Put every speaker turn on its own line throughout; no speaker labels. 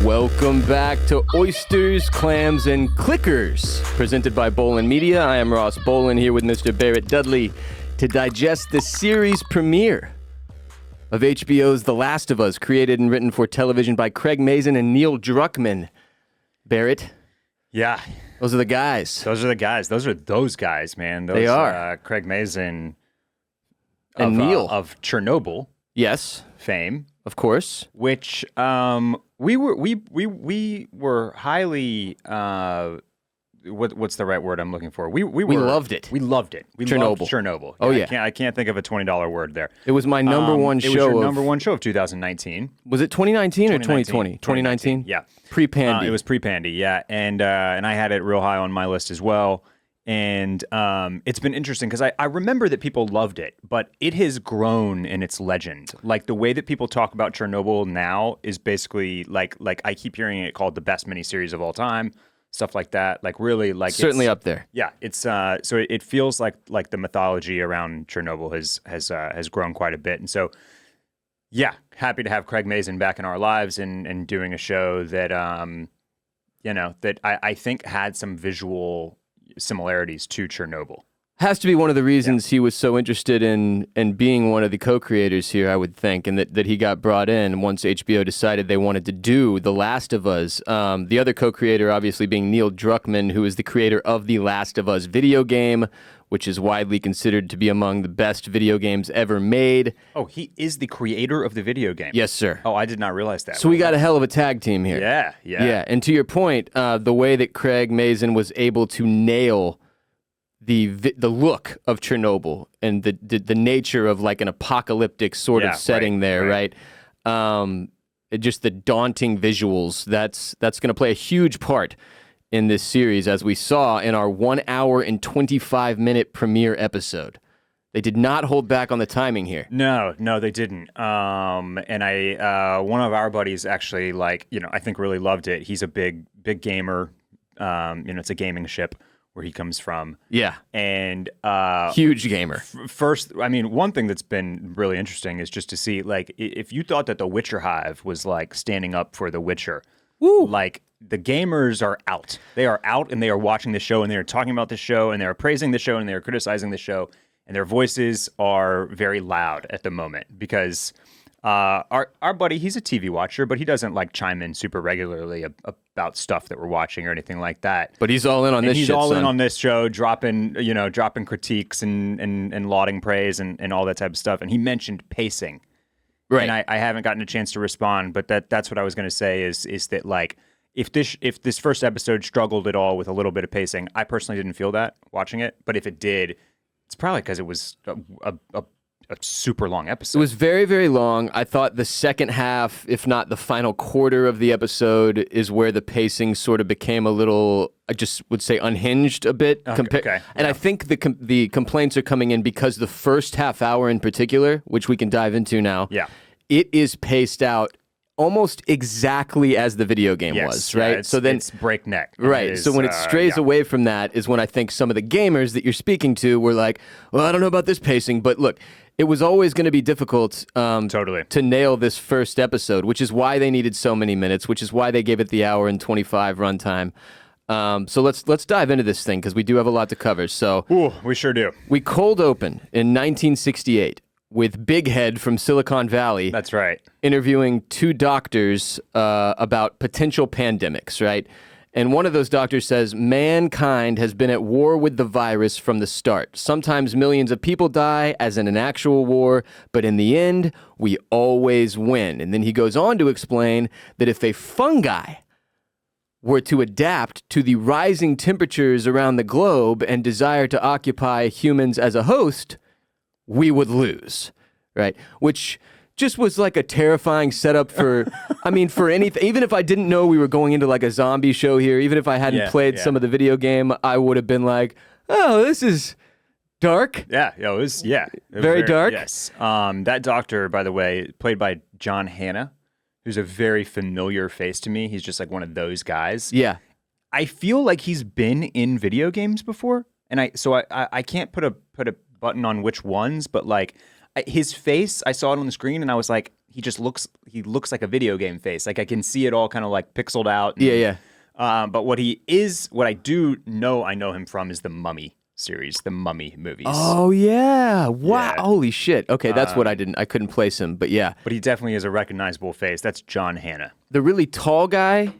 Welcome back to Oysters, Clams, and Clickers, presented by Bolen Media. I am Ross Bolen here with Mr. Barrett Dudley to digest the series premiere of HBO's The Last of Us, created and written for television by Craig Mazin and Neil Druckmann. Barrett?
Yeah.
Those are the guys.
Those are the guys. Those are those guys, man. Those,
they are.
Craig Mazin
and Neil.
Of Chernobyl.
Yes.
Fame.
Of course.
Which we were highly what's the right word I'm looking for? We
loved it.
We loved it. We
Chernobyl.
loved Chernobyl.
Oh yeah.
I can't think of a $20 word there.
It was my number one show.
It was your number one show of 2019.
Was it 2019 or 2020? 2019.
Yeah.
Pre-Pandy.
It was pre-Pandy. Yeah, and I had it real high on my list as well. And it's been interesting because I remember that people loved it, but it has grown in its legend. Like the way that people talk about Chernobyl now is basically like I keep hearing it called the best miniseries of all time, stuff like that. Like really, like
certainly up there.
Yeah, it's so it feels like the mythology around Chernobyl has grown quite a bit, and so yeah, happy to have Craig Mazin back in our lives and doing a show that that I think had some visual similarities to Chernobyl.
Has to be one of the reasons he was so interested in being one of the co-creators here, I would think, and that he got brought in once HBO decided they wanted to do The Last of Us. The other co-creator obviously being Neil Druckmann, who is the creator of The Last of Us video game, which is widely considered to be among the best video games ever made.
Oh, he is the creator of the video game?
Yes, sir.
Oh, I did not realize that.
So we got a hell of a tag team here.
Yeah.
And to your point, the way that Craig Mazin was able to nail the look of Chernobyl and the nature of like an apocalyptic sort of setting there, right? Just the daunting visuals, that's going to play a huge part in this series, as we saw in our 1 hour and 25-minute premiere episode. They did not hold back on the timing here.
No, they didn't. And I, one of our buddies actually, I think really loved it. He's a big gamer. It's a gaming ship where he comes from.
Yeah.
And
huge gamer.
First, one thing that's been really interesting is just to see, like, if you thought that the Witcher Hive was like standing up for The Witcher, like the gamers are out. They are out and they are watching the show and they are talking about the show and they are praising the show and they are criticizing the show, and their voices are very loud at the moment because our buddy, he's a TV watcher, but he doesn't like chime in super regularly about stuff that we're watching or anything like that.
But he's all in on this
shit,
He's all
in on this show, dropping critiques and lauding praise and all that type of stuff. And he mentioned pacing.
Right.
And I haven't gotten a chance to respond, but that's what I was going to say is that, like, if this first episode struggled at all with a little bit of pacing, I personally didn't feel that watching it. But if it did, it's probably because it was a super long episode.
It was very, very long. I thought the second half, if not the final quarter of the episode, is where the pacing sort of became a little, I just would say, unhinged a bit.
Okay.
And I think the complaints are coming in because the first half hour in particular, which we can dive into now, it is paced out almost exactly as the video game was, right?
It's breakneck.
Right. So when it strays away from that is when I think some of the gamers that you're speaking to were like, well, I don't know about this pacing, but look, it was always going to be difficult to nail this first episode, which is why they needed so many minutes, which is why they gave it the hour and 25 runtime. So let's dive into this thing because we do have a lot to cover. So
we sure do.
We cold open in 1968 with Big Head from Silicon Valley.
That's right.
Interviewing two doctors about potential pandemics, right? And one of those doctors says, mankind has been at war with the virus from the start. Sometimes millions of people die, as in an actual war, but in the end, we always win. And then he goes on to explain that if a fungi were to adapt to the rising temperatures around the globe and desire to occupy humans as a host, we would lose, right? Which just was like a terrifying setup for, for anything. Even if I didn't know we were going into like a zombie show here, even if I hadn't played some of the video game, I would have been like, oh, this is dark.
It was
very dark.
Yes. That doctor, by the way, played by John Hannah, who's a very familiar face to me. He's just like one of those guys.
Yeah.
I feel like he's been in video games before, and I can't put a button on which ones, but like his face, I saw it on the screen and I was like, he looks like a video game face. Like I can see it all kind of like pixeled out. And,
Yeah.
But what I do know I know him from is the Mummy series, the Mummy movies.
Oh yeah! Wow!
Yeah.
Holy shit! Okay, that's what I couldn't place him, but yeah,
But he definitely is a recognizable face. That's John Hannah.
the really tall guy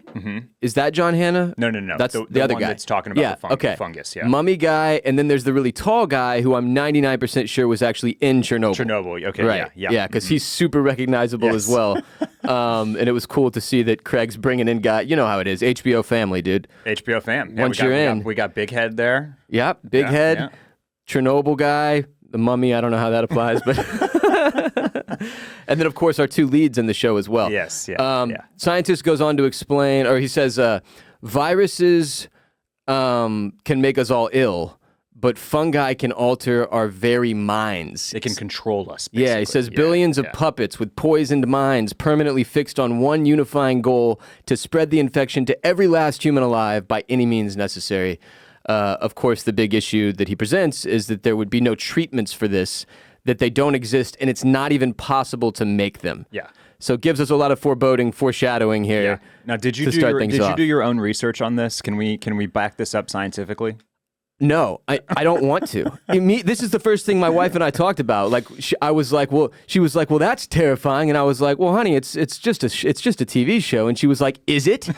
is that John Hannah?
No.
That's
the
the other
one
guy
that's talking about
yeah,
the
okay.
fungus. Yeah,
Mummy guy, and then there's the really tall guy who I'm 99% sure was actually in Chernobyl.
Chernobyl. Okay,
Right?
yeah,
because he's super recognizable as
Yes.
well. And it was cool to see that Craig's bringing in guy. You know how it is, HBO family, dude.
HBO fam. Yeah,
Once you're in.
we got Big Head there.
Yep, big
Yeah,
head.
yeah.
Chernobyl guy, the Mummy. I don't know how that applies, but and then of course our two leads in the show as well.
Yes, yeah.
Scientist goes on to explain, or he says, viruses can make us all ill, but fungi can alter our very minds.
They can control us.
Yeah, he
basically.
says billions of puppets with poisoned minds permanently fixed on one unifying goal to spread the infection to every last human alive by any means necessary. Of course, the big issue that he presents is that there would be no treatments for this, that they don't exist, and it's not even possible to make them.
Yeah.
So it gives us a lot of foreshadowing here.
Yeah. Now, did you
to start things
you
off.
do your own research on this? Can we back this up scientifically?
No, I don't want to. This is the first thing my wife and I talked about. Like, she was like, well, that's terrifying, and I was like, well, honey, it's just a TV show, and she was like, is it?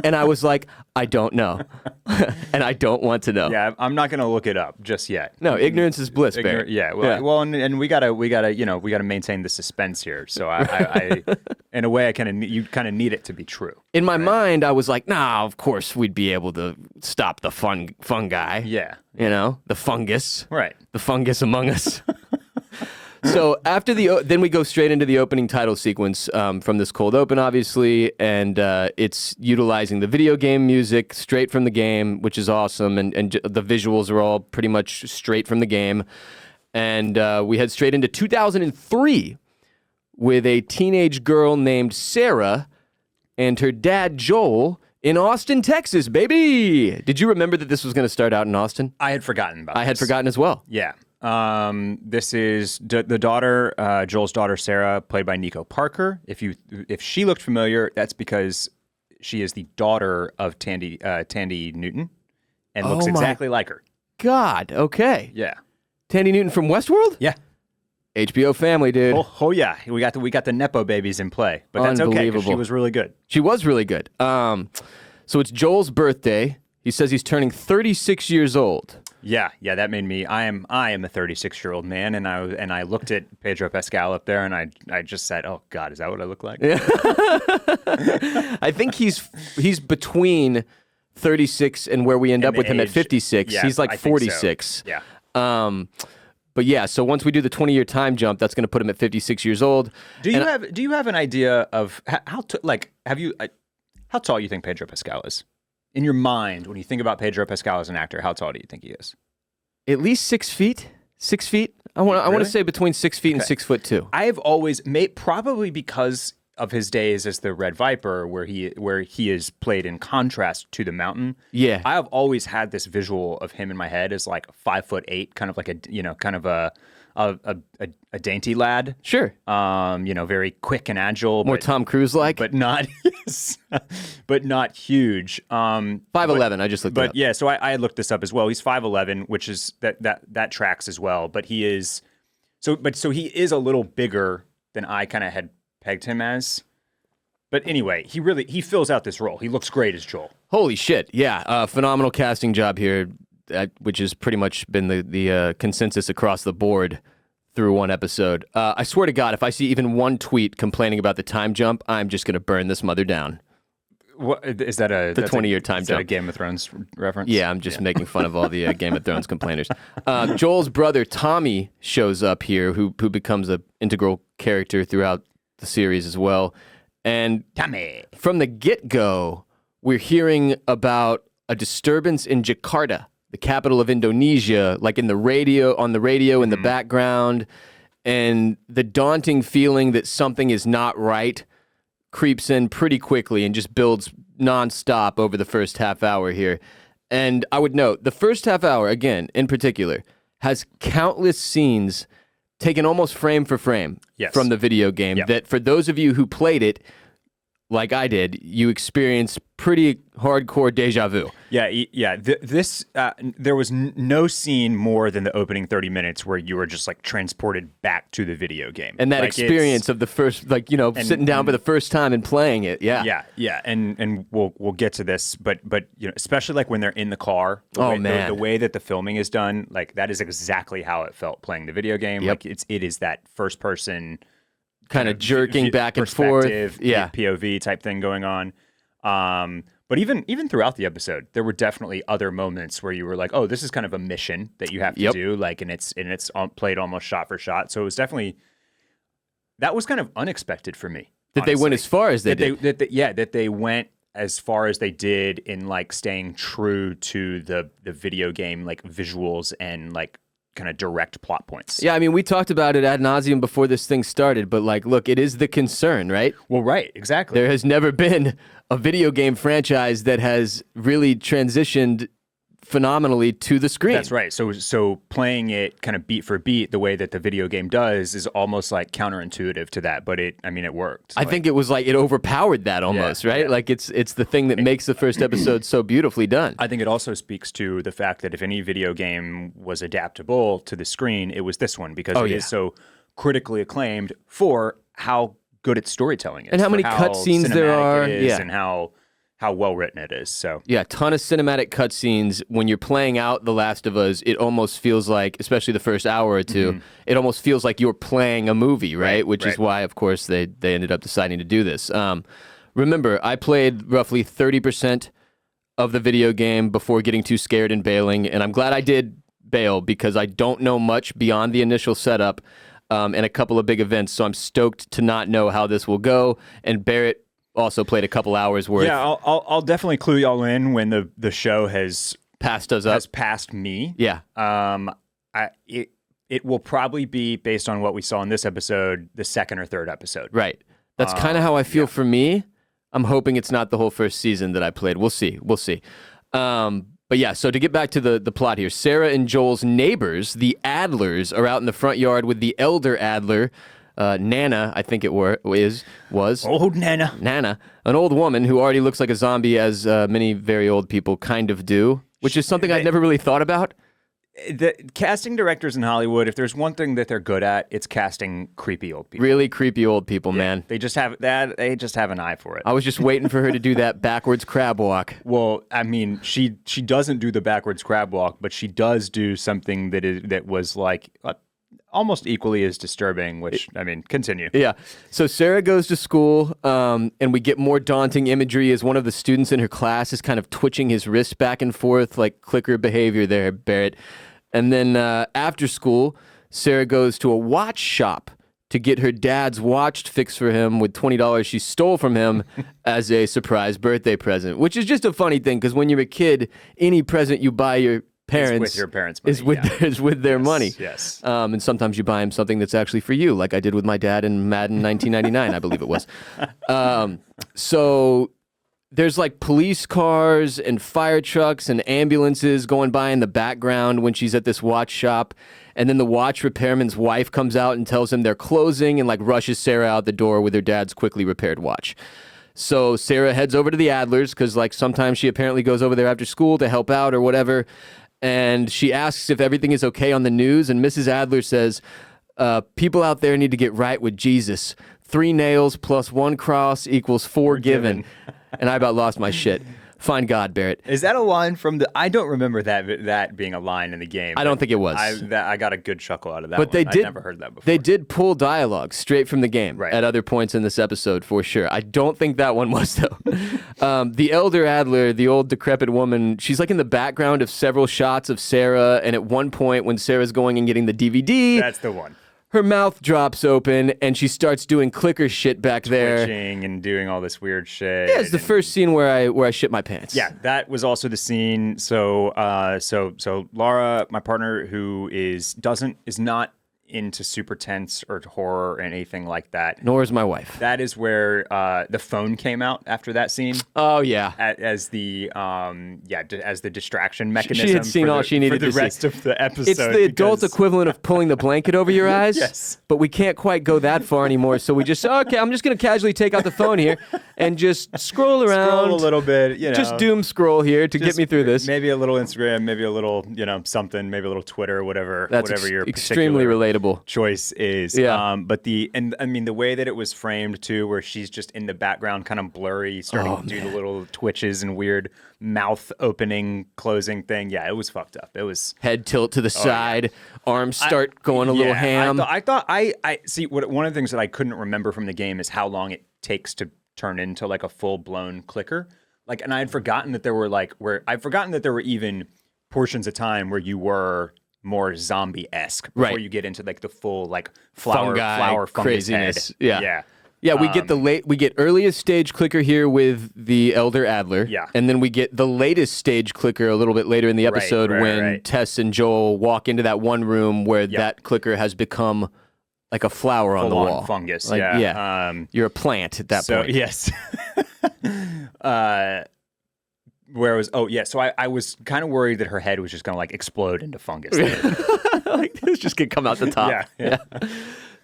And I was like, I don't know, and I don't want to know.
Yeah, I'm not going to look it up just yet.
No, ignorance is bliss, Barry.
Yeah, well, and we gotta maintain the suspense here. So I in a way, you kind of need it to be true.
In my mind, I was like, nah, of course we'd be able to stop the fungi.
Yeah.
You know, the fungus.
Right.
The fungus among us. So after then we go straight into the opening title sequence from this cold open, obviously, and it's utilizing the video game music straight from the game, which is awesome, and the visuals are all pretty much straight from the game. And we head straight into 2003 with a teenage girl named Sarah and her dad, Joel, in Austin, Texas, baby. Did you remember that this was going to start out in Austin?
I had forgotten about.
I had forgotten as well.
Yeah. This is the daughter, Joel's daughter, Sarah, played by Nico Parker. If she looked familiar, that's because she is the daughter of Tandy Newton, and looks exactly like her.
God, okay.
Yeah.
Tandy Newton from Westworld?
Yeah.
HBO family, dude.
Oh yeah, we got the Nepo babies in play, but that's okay because she was really good.
She was really good. So it's Joel's birthday. He says he's turning 36 years old.
Yeah, that made me. I am a 36-year-old man, and I looked at Pedro Pascal up there, and I just said, "Oh God, is that what I look like?" Yeah.
I think he's between 36 and where we end up with him at 56.
Yeah,
he's like
I think
46.
so. Yeah.
But yeah, so once we do the 20-year time jump, that's going to put him at 56 years old.
Do you have an idea of how tall you think Pedro Pascal is? In your mind, when you think about Pedro Pascal as an actor, how tall do you think he is?
At least 6 feet. 6 feet. I want to say between 6 feet and 6'2".
I have always probably because of his days as the Red Viper, where he is played in contrast to the Mountain.
Yeah,
I have always had this visual of him in my head as like 5'8", kind of like a dainty lad.
Sure.
Very quick and agile.
More Tom Cruise like,
but not but not huge.
5'11". I just looked it up.
But yeah, so I looked this up as well. He's 5'11", which is that tracks as well. But he is so he is a little bigger than I kind of had pegged him as. But anyway, he fills out this role. He looks great as Joel.
Holy shit. Yeah. Phenomenal casting job here, which has pretty much been the consensus across the board through one episode. I swear to God, if I see even one tweet complaining about the time jump, I'm just going to burn this mother down.
What is that? The
20-year time jump.
Is that a Game of Thrones reference?
Yeah, I'm just making fun of all the Game of Thrones complainers. Joel's brother Tommy shows up here, who becomes an integral character throughout the series as well. And
Tommy,
from the get-go, we're hearing about a disturbance in Jakarta, the capital of Indonesia, like on the radio in the background, and the daunting feeling that something is not right creeps in pretty quickly and just builds nonstop over the first half hour here. And I would note, the first half hour, again, in particular, has countless scenes taken almost frame for frame from the video game.
Yep.
That for those of you who played it, like I did, you experienced pretty hardcore deja vu.
Yeah. There was no scene more than the opening 30 minutes where you were just like transported back to the video game.
And that experience of the first, like, you know, sitting down for the first time and playing it. Yeah.
Yeah. And we'll get to this, but you know, especially like when they're in the car. The way that the filming is done, like that is exactly how it felt playing the video game.
Yep.
Like it is that first person
kind of jerking back and forth,
POV type thing going on. But even throughout the episode, there were definitely other moments where you were like, "Oh, this is kind of a mission that you have to do." Like, and it's played almost shot for shot. So it was definitely that was kind of unexpected for me.
That honestly. They went as far as they did.
That they went as far as they did in like staying true to the video game like visuals and like kind of direct plot points.
Yeah, I mean, we talked about it ad nauseum before this thing started, but like, look, it is the concern, right?
Well, right, exactly.
There has never been a video game franchise that has really transitioned phenomenally to the screen.
That's right. So playing it kind of beat for beat the way that the video game does is almost like counterintuitive to that, but it worked.
I think it was like it overpowered that almost, right? Yeah. Like it's the thing that makes the first episode so beautifully done.
I think it also speaks to the fact that if any video game was adaptable to the screen, it was this one because it is so critically acclaimed for how good its storytelling is.
And how many cutscenes there are.
And how well written it is. So
yeah, ton of cinematic cutscenes. When you're playing out The Last of Us, it almost feels like, especially the first hour or two, it almost feels like you're playing a movie, right? Which is why, of course, they ended up deciding to do this. Remember, I played roughly 30% of the video game before getting too scared and bailing, and I'm glad I did bail because I don't know much beyond the initial setup and a couple of big events, so I'm stoked to not know how this will go. And Barrett also played a couple hours worth.
Yeah, I'll definitely clue y'all in when the show has
passed us up.
Has passed me.
Yeah.
It will probably be based on what we saw in this episode, the second or third episode.
Right. That's kind of how I feel for me. I'm hoping it's not the whole first season that I played. We'll see. But yeah, so to get back to the plot here, Sarah and Joel's neighbors, the Adlers, are out in the front yard with the elder Adler, Nana, I think it was.
Old Nana.
Nana, an old woman who already looks like a zombie, as many very old people kind of do, which is something I'd never really thought about.
The casting directors in Hollywood, if there's one thing that they're good at, it's casting creepy old people.
Really creepy old people, man.
They just have that. They just have an eye for it.
I was just waiting for her to do that backwards crab walk.
Well, I mean, she doesn't do the backwards crab walk, but she does do something that was like almost equally as disturbing, which, I mean, continue.
Yeah. So Sarah goes to school, and we get more daunting imagery as one of the students in her class is kind of twitching his wrist back and forth, like clicker behavior there, Barrett. And then after school, Sarah goes to a watch shop to get her dad's watch fixed for him with $20 she stole from him as a surprise birthday present, which is just a funny thing because when you're a kid, any present you buy your parents
with your parents' money,
is with their money.
Yes.
And sometimes you buy them something that's actually for you, like I did with my dad in Madden 1999, I believe it was. So there's like police cars and fire trucks and ambulances going by in the background when she's at this watch shop. And then the watch repairman's wife comes out and tells him they're closing and like rushes Sarah out the door with her dad's quickly repaired watch. So Sarah heads over to the Adlers because like sometimes she apparently goes over there after school to help out or whatever. And she asks if everything is okay on the news. And Mrs. Adler says, people out there need to get right with Jesus. 3 nails plus 1 cross equals 4 given. And I about lost my shit. Find God, Barrett.
Is that a line from the... I don't remember that being a line in the game.
I don't think it was.
I got a good chuckle out of that
but
one. I'd never heard that before.
They did pull dialogue straight from the game
right.
at other points in this episode, for sure. I don't think that one was, though. The elder Adler, the old decrepit woman, she's like in the background of several shots of Sarah, and at one point when Sarah's going and getting the DVD...
That's the one.
Her mouth drops open, and she starts doing clicker shit back there.
Twitching and doing all this weird shit.
Yeah, it's the first scene where I shit my pants.
Yeah, that was also the scene. So Laura, my partner, who is not into super tense or horror or anything like that.
Nor is my wife.
That is where the phone came out after that scene.
Oh yeah,
as the as the distraction mechanism.
She had seen all she needed
for the
to
rest
see.
of the episode.
It's the adult equivalent of pulling the blanket over your eyes.
Yes.
But we can't quite go that far anymore. So we just okay. I'm just gonna casually take out the phone here and just scroll around,
scroll a little bit.
Just doom scroll here to get me through this.
Maybe a little Instagram, maybe a little something, maybe a little Twitter, whatever.
That's
whatever your
extremely relatable
choice is.
Yeah.
But the way that it was framed too, where she's just in the background, kind of blurry, starting to do the little twitches and weird mouth opening, closing thing. Yeah, it was fucked up. It was
head tilt to the side, arms start going a little ham.
I thought I see one of the things that I couldn't remember from the game is how long it takes to turn into like a full blown clicker. Like, and I had forgotten that there were even portions of time where you were more zombie-esque before you get into like the full like flower fungus
craziness.
Head.
Yeah, we get earliest stage clicker here with the Elder Adler.
Yeah.
And then we get the latest stage clicker a little bit later in the episode when Tess and Joel walk into that one room where that clicker has become like a flower on the wall.
Fungus.
Like, you're a plant at that point.
Yes. Where was so I was kind of worried that her head was just gonna like explode into fungus.
Like it was just gonna come out the top.
Yeah.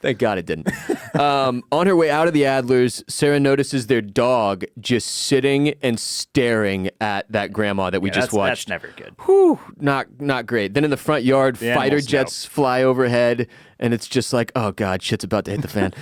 Thank God it didn't. On her way out of the Adlers, Sarah notices their dog just sitting and staring at that grandma that we just watched.
That's never good.
Whew, not great. Then in the front yard, fighter jets fly overhead, and it's just like, oh God, shit's about to hit the fan.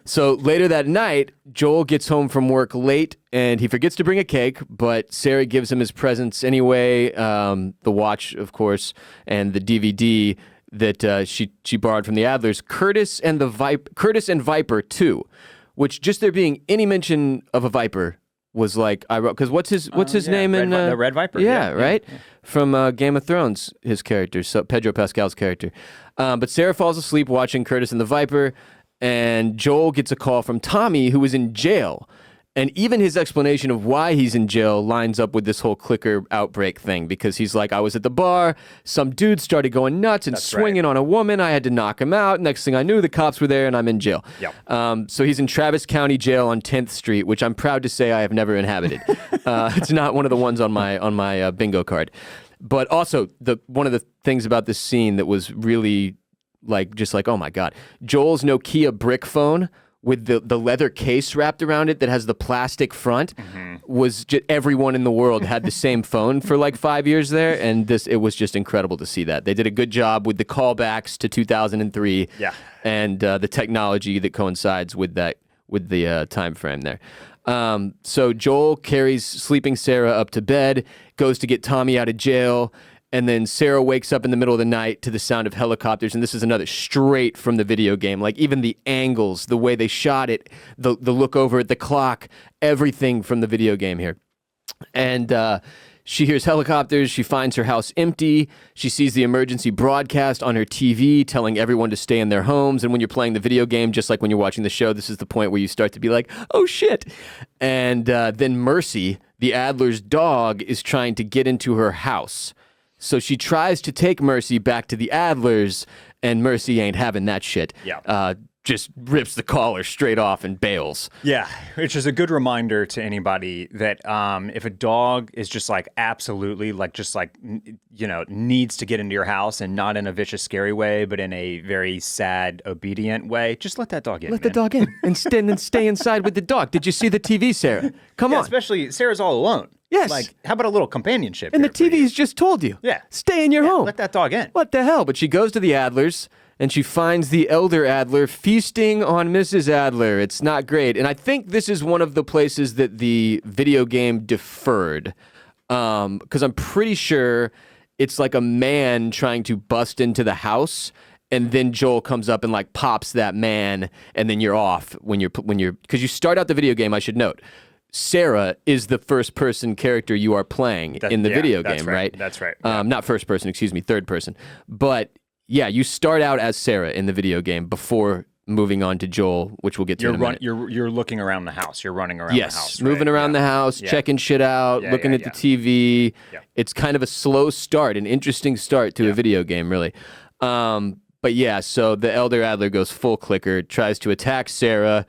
So later that night, Joel gets home from work late, and he forgets to bring a cake, but Sarah gives him his presents anyway, the watch, of course, and the DVD that she borrowed from the Adlers, Curtis and Viper 2, which just there being any mention of a Viper was like I wrote because what's his name in
the Red Viper?
Yeah, right. Yeah. From Game of Thrones, his character, so Pedro Pascal's character. But Sarah falls asleep watching Curtis and the Viper, and Joel gets a call from Tommy, who is in jail. And even his explanation of why he's in jail lines up with this whole clicker outbreak thing, because he's like, I was at the bar, some dude started going nuts and swinging on a woman, I had to knock him out. Next thing I knew, the cops were there and I'm in jail.
Yep.
So he's in Travis County Jail on 10th Street, which I'm proud to say I have never inhabited. It's not one of the ones on my bingo card. But also, one of the things about this scene that was really just like, oh my God, Joel's Nokia brick phone with the leather case wrapped around it that has the plastic front was just, everyone in the world had the same phone for like 5 years there, and it was just incredible to see that. They did a good job with the callbacks to 2003 and the technology that coincides with the time frame there. So Joel carries sleeping Sarah up to bed, goes to get Tommy out of jail, and then Sarah wakes up in the middle of the night to the sound of helicopters, and this is another straight from the video game. Like even the angles, the way they shot it, the look over at the clock, everything from the video game here. And she hears helicopters, she finds her house empty, she sees the emergency broadcast on her TV telling everyone to stay in their homes, and when you're playing the video game, just like when you're watching the show, this is the point where you start to be like, oh shit. And then Mercy, the Adler's dog, is trying to get into her house. So she tries to take Mercy back to the Adlers, and Mercy ain't having that shit.
Yeah.
Just rips the collar straight off and bails.
Yeah, which is a good reminder to anybody that if a dog is just like absolutely needs to get into your house, and not in a vicious, scary way, but in a very sad, obedient way, just let that dog in.
Let the dog in and stay inside with the dog. Did you see the TV, Sarah? Come on.
Especially Sarah's all alone.
Yes.
Like, how about a little companionship?
And the TV's just told you.
Yeah.
Stay in your home.
Let that dog in.
What the hell? But she goes to the Adlers, and she finds the Elder Adler feasting on Mrs. Adler. It's not great. And I think this is one of the places that the video game deferred. Because I'm pretty sure it's like a man trying to bust into the house, and then Joel comes up and like pops that man, and then you're off when you're because you start out the video game, I should note. Sarah is the first person character you are playing in the video game, right?
That's right.
Not first person, excuse me, third person. But yeah, you start out as Sarah in the video game before moving on to Joel, which we'll get to in a minute.
You're looking around the house. You're running around the house. Right?
Moving around the house, checking shit out, looking at the TV.
Yeah.
It's kind of a slow start, an interesting start to a video game, really. But yeah, so the Elder Adler goes full clicker, tries to attack Sarah.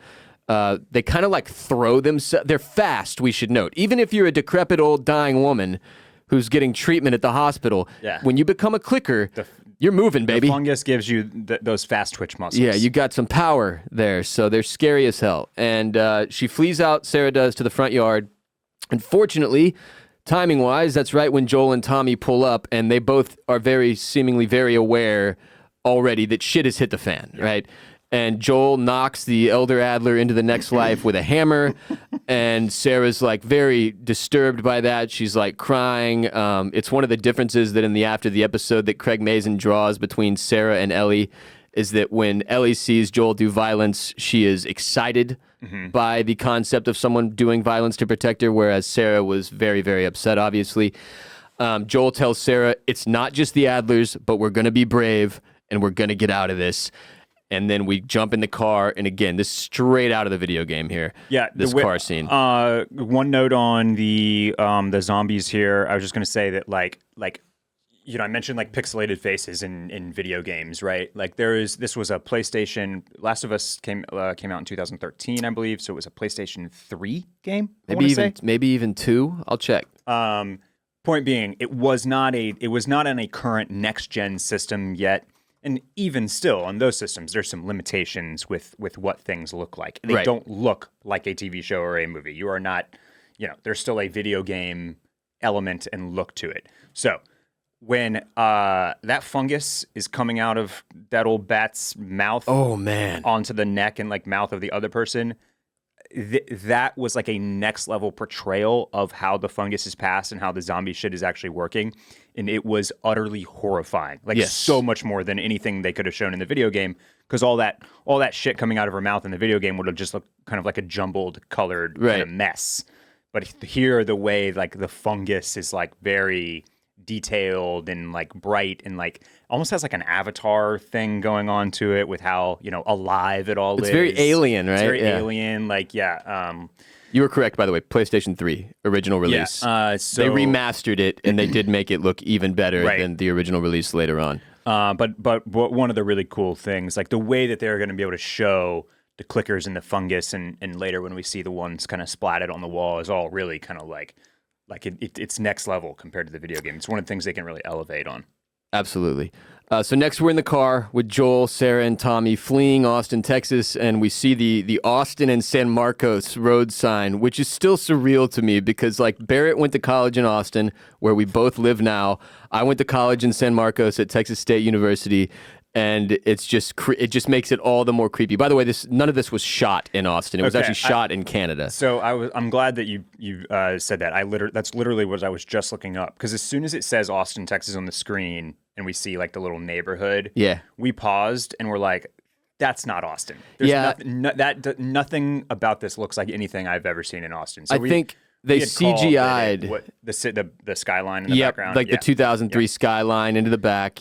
They kind of like throw themselves. They're fast, we should note. Even if you're a decrepit old dying woman who's getting treatment at the hospital, when you become a clicker, you're moving, baby.
The fungus gives you those fast twitch muscles.
Yeah, you got some power there, so they're scary as hell. And she flees out, Sarah does, to the front yard. Unfortunately, timing-wise, that's right when Joel and Tommy pull up, and they both are seemingly very aware already that shit has hit the fan, right? And Joel knocks the Elder Adler into the next life with a hammer, and Sarah's like very disturbed by that. She's like crying. It's one of the differences that in the after the episode that Craig Mazin draws between Sarah and Ellie is that when Ellie sees Joel do violence, she is excited by the concept of someone doing violence to protect her, whereas Sarah was very, very upset, obviously. Joel tells Sarah, it's not just the Adlers, but we're going to be brave, and we're going to get out of this. And then we jump in the car, and again, this is straight out of the video game here.
Yeah,
this car scene.
One note on the zombies here. I was just going to say that, like you know, I mentioned like pixelated faces in video games, right? Like this was a PlayStation. Last of Us came out in 2013, I believe. So it was a PlayStation 3 game.
Maybe even 2. I'll check.
Point being, it was not on a current next gen system yet. And even still, on those systems, there's some limitations with what things look like. They don't look like a TV show or a movie. You are not, you know, there's still a video game element and look to it. So when that fungus is coming out of that old bat's mouth, onto the neck and like mouth of the other person, that was like a next level portrayal of how the fungus is passed and how the zombie shit is actually working. And it was utterly horrifying. Like so much more than anything they could have shown in the video game. Because all that shit coming out of her mouth in the video game would have just looked kind of like a jumbled, colored kind of mess. But here, the way like the fungus is like very detailed and like bright and like almost has like an Avatar thing going on to it with how, you know, alive it all is.
It's very alien, right?
It's very alien. Like,
you were correct, by the way. PlayStation 3 original release. So they remastered it, and they did make it look even better than the original release later on.
But one of the really cool things, like the way that they're going to be able to show the clickers and the fungus, and later when we see the ones kind of splatted on the wall, is all really kind of like it's next level compared to the video game. It's one of the things they can really elevate on.
Absolutely. So next we're in the car with Joel, Sarah, and Tommy fleeing Austin, Texas, and we see the Austin and San Marcos road sign, which is still surreal to me because like Barrett went to college in Austin, where we both live now. I went to college in San Marcos at Texas State University, and it just makes it all the more creepy. By the way, none of this was shot in Austin. It was actually shot in Canada.
So I'm glad that you said that. That's literally what I was just looking up, because as soon as it says Austin, Texas on the screen, and we see like the little neighborhood, we paused and we're like, that's not Austin. There's nothing about this looks like anything I've ever seen in Austin. So
I think they CGI'd
the skyline in the background.
Like the 2003 skyline into the back.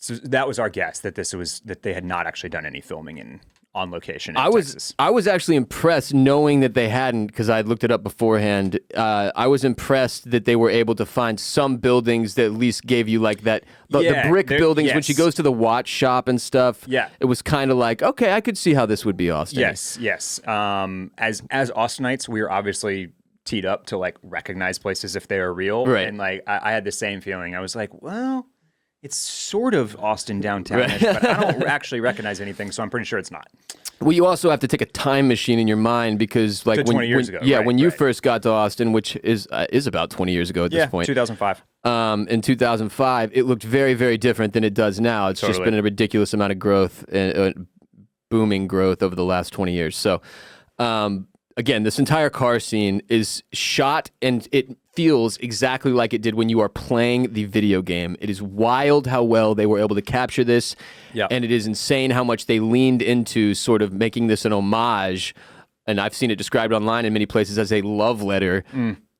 So that was our guess that they had not actually done any filming on location in Texas.
I was actually impressed knowing that they hadn't, because I had looked it up beforehand. I was impressed that they were able to find some buildings that at least gave you like that the brick buildings. When she goes to the watch shop and stuff, it was kind of like, okay, I could see how this would be Austin.
Yes. As Austinites, we are obviously teed up to like recognize places if they are real, and like I had the same feeling. I was like, well, it's sort of Austin downtown-ish, but I don't actually recognize anything, so I'm pretty sure it's not.
Well, you also have to take a time machine in your mind because, like,
20 years ago.
When you first got to Austin, which is about 20 years ago at this point.
2005.
In 2005, it looked very, very different than it does now. It's just been a ridiculous amount of growth, booming growth over the last 20 years. So, again, this entire car scene is shot, and it feels exactly like it did when you are playing the video game. It is wild how well they were able to capture this, and it is insane how much they leaned into sort of making this an homage, and I've seen it described online in many places as a love letter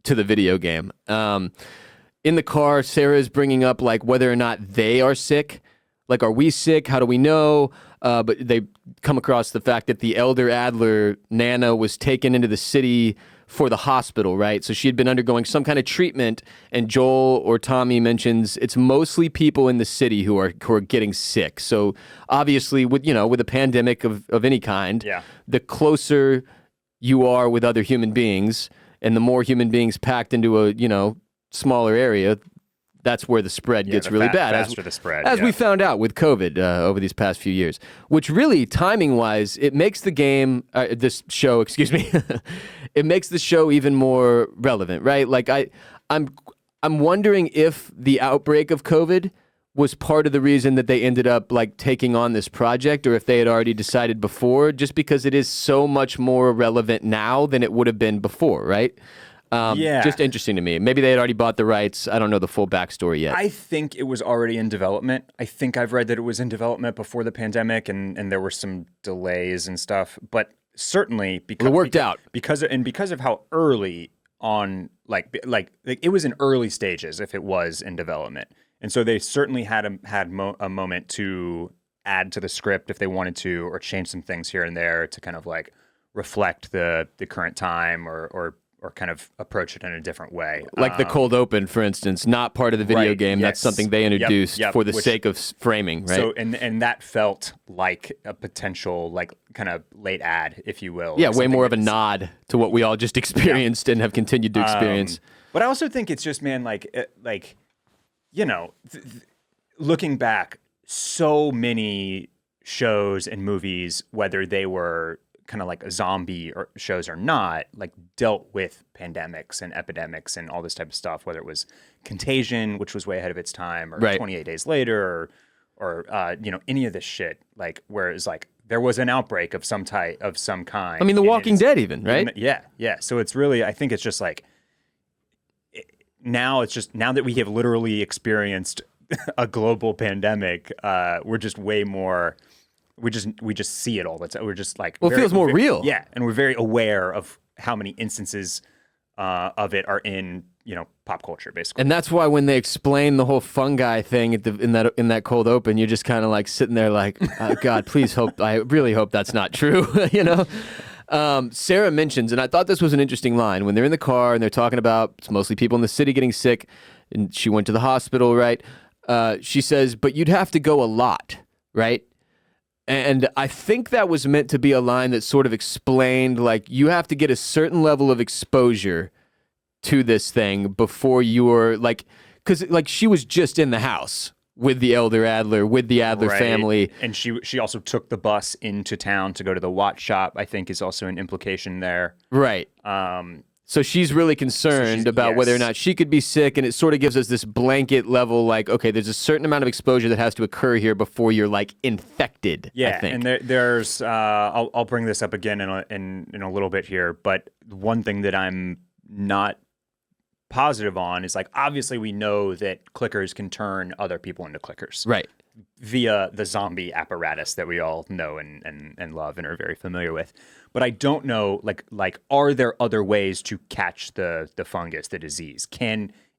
to the video game. In the car, Sarah is bringing up like whether or not they are sick. Like, are we sick? How do we know? But they come across the fact that the Elder Adler, Nana, was taken into the city for the hospital, right? So she had been undergoing some kind of treatment, and Joel or Tommy mentions it's mostly people in the city who are getting sick. So obviously, with a pandemic of any kind, the closer you are with other human beings, and the more human beings packed into a smaller area, that's where the spread gets really bad.
Faster the spread.
As we found out with COVID over these past few years, which really, timing-wise, it makes this show, it makes the show even more relevant, right? Like, I'm wondering if the outbreak of COVID was part of the reason that they ended up, like, taking on this project, or if they had already decided before, just because it is so much more relevant now than it would have been before, right? Just interesting to me. Maybe they had already bought the rights. I don't know the full backstory yet.
I think it was already in development. I think I've read that it was in development before the pandemic, and there were some delays and stuff. But certainly because
it worked out
because of how early on, like it was in early stages if it was in development, and so they certainly had a moment to add to the script if they wanted to, or change some things here and there to kind of like reflect the current time or kind of approach it in a different way.
Like the cold open, for instance, not part of the video game.
Yes.
That's something they introduced for the sake of framing, right?
So, and that felt like a potential, like, kind of late ad, if you will.
Yeah, way more of a nod to what we all just experienced and have continued to experience.
But I also think it's just, man, looking back, so many shows and movies, whether they were kind of like a zombie or shows or not, like dealt with pandemics and epidemics and all this type of stuff, whether it was Contagion, which was way ahead of its time, or 28 Days Later, or any of this shit, like, whereas like there was an outbreak of some kind.
I mean, The Walking Dead even, right?
Yeah. So it's really, I think it's just like, now that we have literally experienced a global pandemic, we're just way more, we just see it all the time. We're just like,
it feels more real.
Yeah, and we're very aware of how many instances of it are in pop culture, basically.
And that's why when they explain the whole fungi thing in that cold open, you're just kind of like sitting there like, God, please I really hope that's not true. Sarah mentions, and I thought this was an interesting line, when they're in the car and they're talking about it's mostly people in the city getting sick, and she went to the hospital, right? She says, but you'd have to go a lot, right? And I think that was meant to be a line that sort of explained, like, you have to get a certain level of exposure to this thing before you're, like, because, like, she was just in the house with the Elder Adler, with the Adler family.
And she also took the bus into town to go to the watch shop, I think is also an implication there.
Right. So she's really concerned about whether or not she could be sick, and it sort of gives us this blanket level, like, okay, there's a certain amount of exposure that has to occur here before you're, like, infected.
Yeah,
I think.
and there's I'll bring this up again in a little bit here, but one thing that I'm not positive on is, like, obviously we know that clickers can turn other people into clickers,
right?
Via the zombie apparatus that we all know and love and are very familiar with. But I don't know, like, are there other ways to catch the fungus, the disease?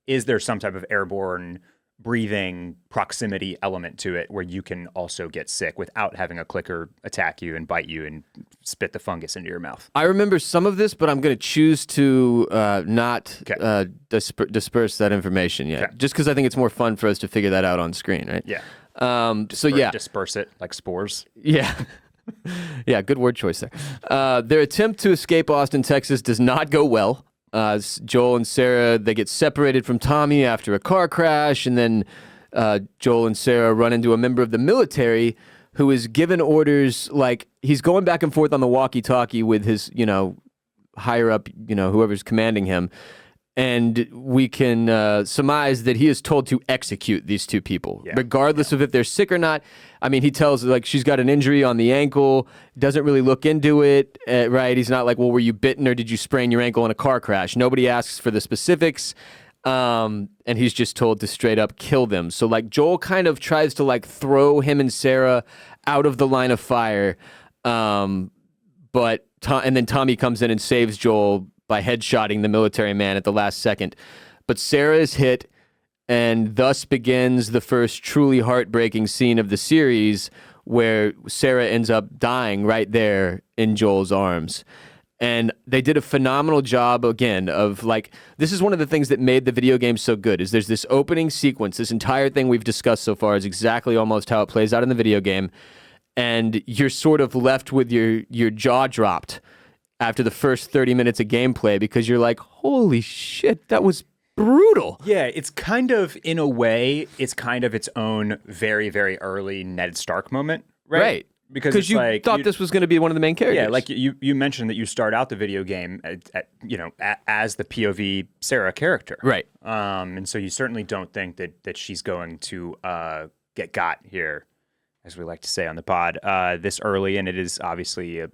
Is there some type of airborne breathing proximity element to it where you can also get sick without having a clicker attack you and bite you and spit the fungus into your mouth?
I remember some of this, but I'm going to choose to not disperse that information yet, just because I think it's more fun for us to figure that out on screen, right?
Yeah. Disperse it like spores.
Yeah. Yeah, good word choice there. Their attempt to escape Austin, Texas does not go well. Joel and Sarah, they get separated from Tommy after a car crash, and then Joel and Sarah run into a member of the military who is given orders, like, he's going back and forth on the walkie-talkie with his, higher up, whoever's commanding him. And we can surmise that he is told to execute these two people, regardless of if they're sick or not. I mean, he tells, like, she's got an injury on the ankle, doesn't really look into it, right? He's not like, well, were you bitten or did you sprain your ankle in a car crash? Nobody asks for the specifics, and he's just told to straight up kill them. So, like, Joel kind of tries to, like, throw him and Sarah out of the line of fire, and then Tommy comes in and saves Joel by headshotting the military man at the last second. But Sarah is hit, and thus begins the first truly heartbreaking scene of the series, where Sarah ends up dying right there in Joel's arms. And they did a phenomenal job, again, of like, this is one of the things that made the video game so good, is there's this opening sequence. This entire thing we've discussed so far is exactly almost how it plays out in the video game. And you're sort of left with your jaw dropped after the first 30 minutes of gameplay, because you're like, holy shit, that was brutal.
Yeah, it's kind of, in a way, it's kind of its own very, very early Ned Stark moment, right?
Because you like, thought this was going to be one of the main characters.
Yeah, like you mentioned that you start out the video game as the POV Sarah character,
right?
And so you certainly don't think that she's going to get got here, as we like to say on the pod, this early. And it is obviously a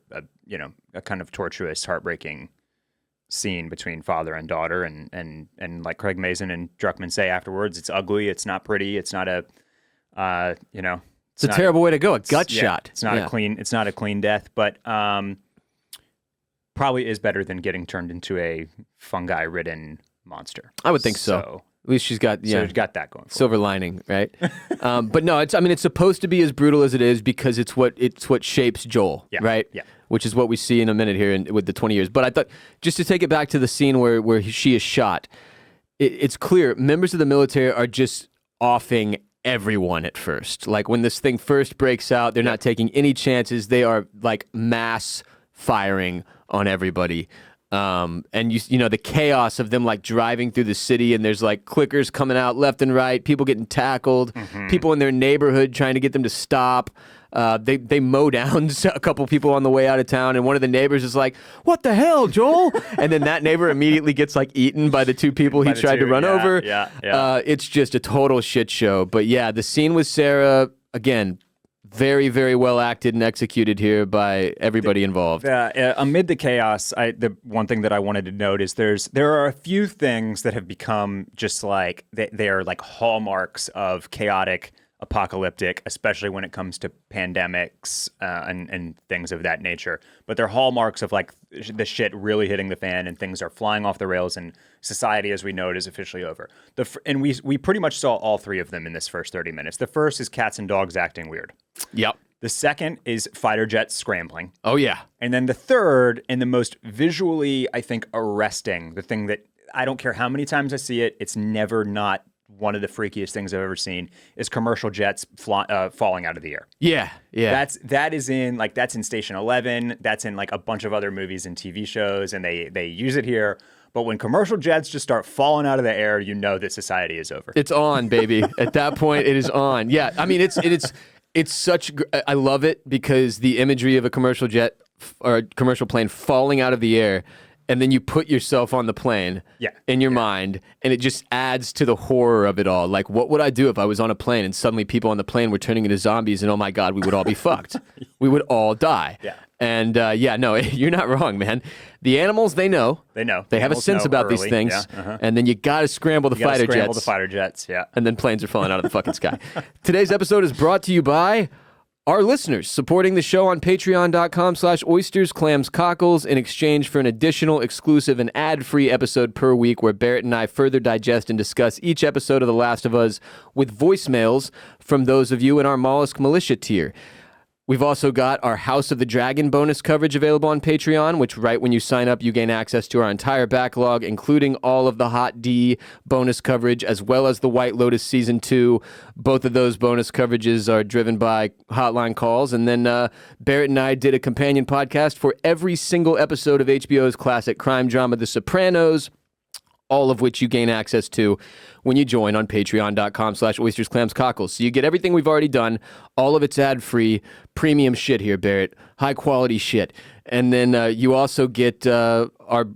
kind of tortuous, heartbreaking scene between father and daughter, and like Craig Mazin and Druckmann say afterwards, it's ugly, it's not pretty, it's not a
It's a terrible way to go. A gut shot.
It's not a clean death, but probably is better than getting turned into a fungi-ridden monster.
I would think so. At least she's got
she's got that going for
silver lining, right? But no, it's supposed to be as brutal as it is because it's what shapes Joel, right?
Yeah.
Which is what we see in a minute here with the 20 years. But I thought, just to take it back to the scene where she is shot, it's clear members of the military are just offing everyone at first. Like when this thing first breaks out, they're not taking any chances. They are like mass firing on everybody. And you know the chaos of them like driving through the city, and there's like clickers coming out left and right, people getting tackled, people in their neighborhood trying to get them to stop. They mow down a couple people on the way out of town, and one of the neighbors is like, "What the hell, Joel?" And then that neighbor immediately gets like eaten by the two people he tried to run over. It's just a total shit show. But yeah, the scene with Sarah, again, very, very well acted and executed here by everybody involved.
Amid the chaos, the one thing that I wanted to note is there are a few things that have become just like they are like hallmarks of chaotic, apocalyptic, especially when it comes to pandemics and things of that nature. But they're hallmarks of like the shit really hitting the fan and things are flying off the rails and society as we know it is officially over. And we pretty much saw all three of them in this first 30 minutes. The first is cats and dogs acting weird.
Yep.
The second is fighter jets scrambling.
Oh, yeah.
And then the third, and the most visually, I think, arresting, the thing that I don't care how many times I see it, it's never not one of the freakiest things I've ever seen, is commercial jets falling out of the air.
Yeah.
That is in Station 11. That's in like a bunch of other movies and TV shows, and they use it here. But when commercial jets just start falling out of the air, you know that society is over.
It's on, baby. At that point, it is on. Yeah, I mean, it's such. I love it because the imagery of a commercial jet or a commercial plane falling out of the air, and then you put yourself on the plane in your mind, and it just adds to the horror of it all. Like, what would I do if I was on a plane and suddenly people on the plane were turning into zombies, and oh my God, we would all be fucked. We would all die.
Yeah.
And no, you're not wrong, man. The animals, they know. They have a sense about these things.
Yeah.
And then you got to scramble the fighter jets.
Scramble the fighter jets, yeah.
And then planes are falling out of the fucking sky. Today's episode is brought to you by our listeners, supporting the show on patreon.com/oysters, clams, cockles in exchange for an additional exclusive and ad-free episode per week where Barrett and I further digest and discuss each episode of The Last of Us with voicemails from those of you in our Mollusk Militia tier. We've also got our House of the Dragon bonus coverage available on Patreon, which right when you sign up, you gain access to our entire backlog, including all of the Hot D bonus coverage, as well as the White Lotus Season 2. Both of those bonus coverages are driven by hotline calls. And then Barrett and I did a companion podcast for every single episode of HBO's classic crime drama, The Sopranos, all of which you gain access to when you join on patreon.com/oysters, clams, cockles. So you get everything we've already done. All of it's ad-free, premium shit here, Barrett. High-quality shit. And then you also get our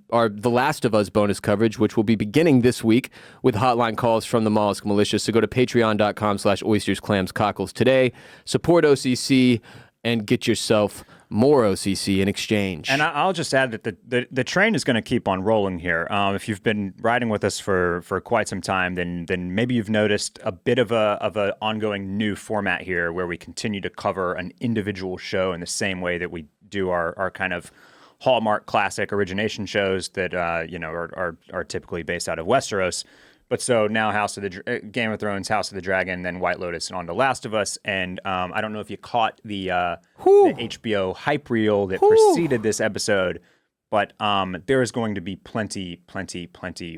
The Last of Us bonus coverage, which will be beginning this week with hotline calls from the Mollusk Militia. So go to patreon.com/oysters, clams, cockles today. Support OCC and get yourself more OCC in exchange.
And I'll just add that the train is going to keep on rolling here. If you've been riding with us for quite some time, then maybe you've noticed a bit of a ongoing new format here where we continue to cover an individual show in the same way that we do our kind of hallmark classic origination shows that are typically based out of Westeros. But so now Game of Thrones, House of the Dragon, then White Lotus, and on to Last of Us. And I don't know if you caught the HBO hype reel that preceded this episode, but there is going to be plenty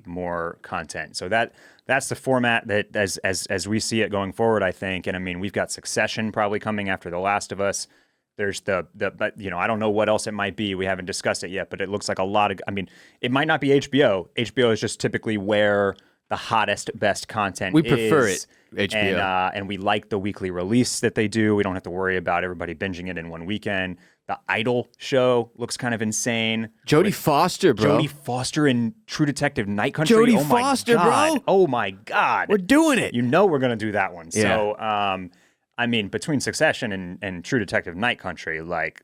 more content. So that's the format that as we see it going forward, I think. And I mean, we've got Succession probably coming after The Last of Us. There's but I don't know what else it might be. We haven't discussed it yet, but it looks like a lot of. I mean, it might not be HBO. HBO is just typically where the hottest, best content.
We prefer it, HBO,
and we like the weekly release that they do. We don't have to worry about everybody binging it in one weekend. The Idol show looks kind of insane.
Jodie Foster, bro.
Jodie Foster in True Detective Night Country.
Jodie Foster, bro.
Oh my God.
We're doing it.
You know we're gonna do that one.
Yeah.
So I mean, between Succession and True Detective Night Country, like,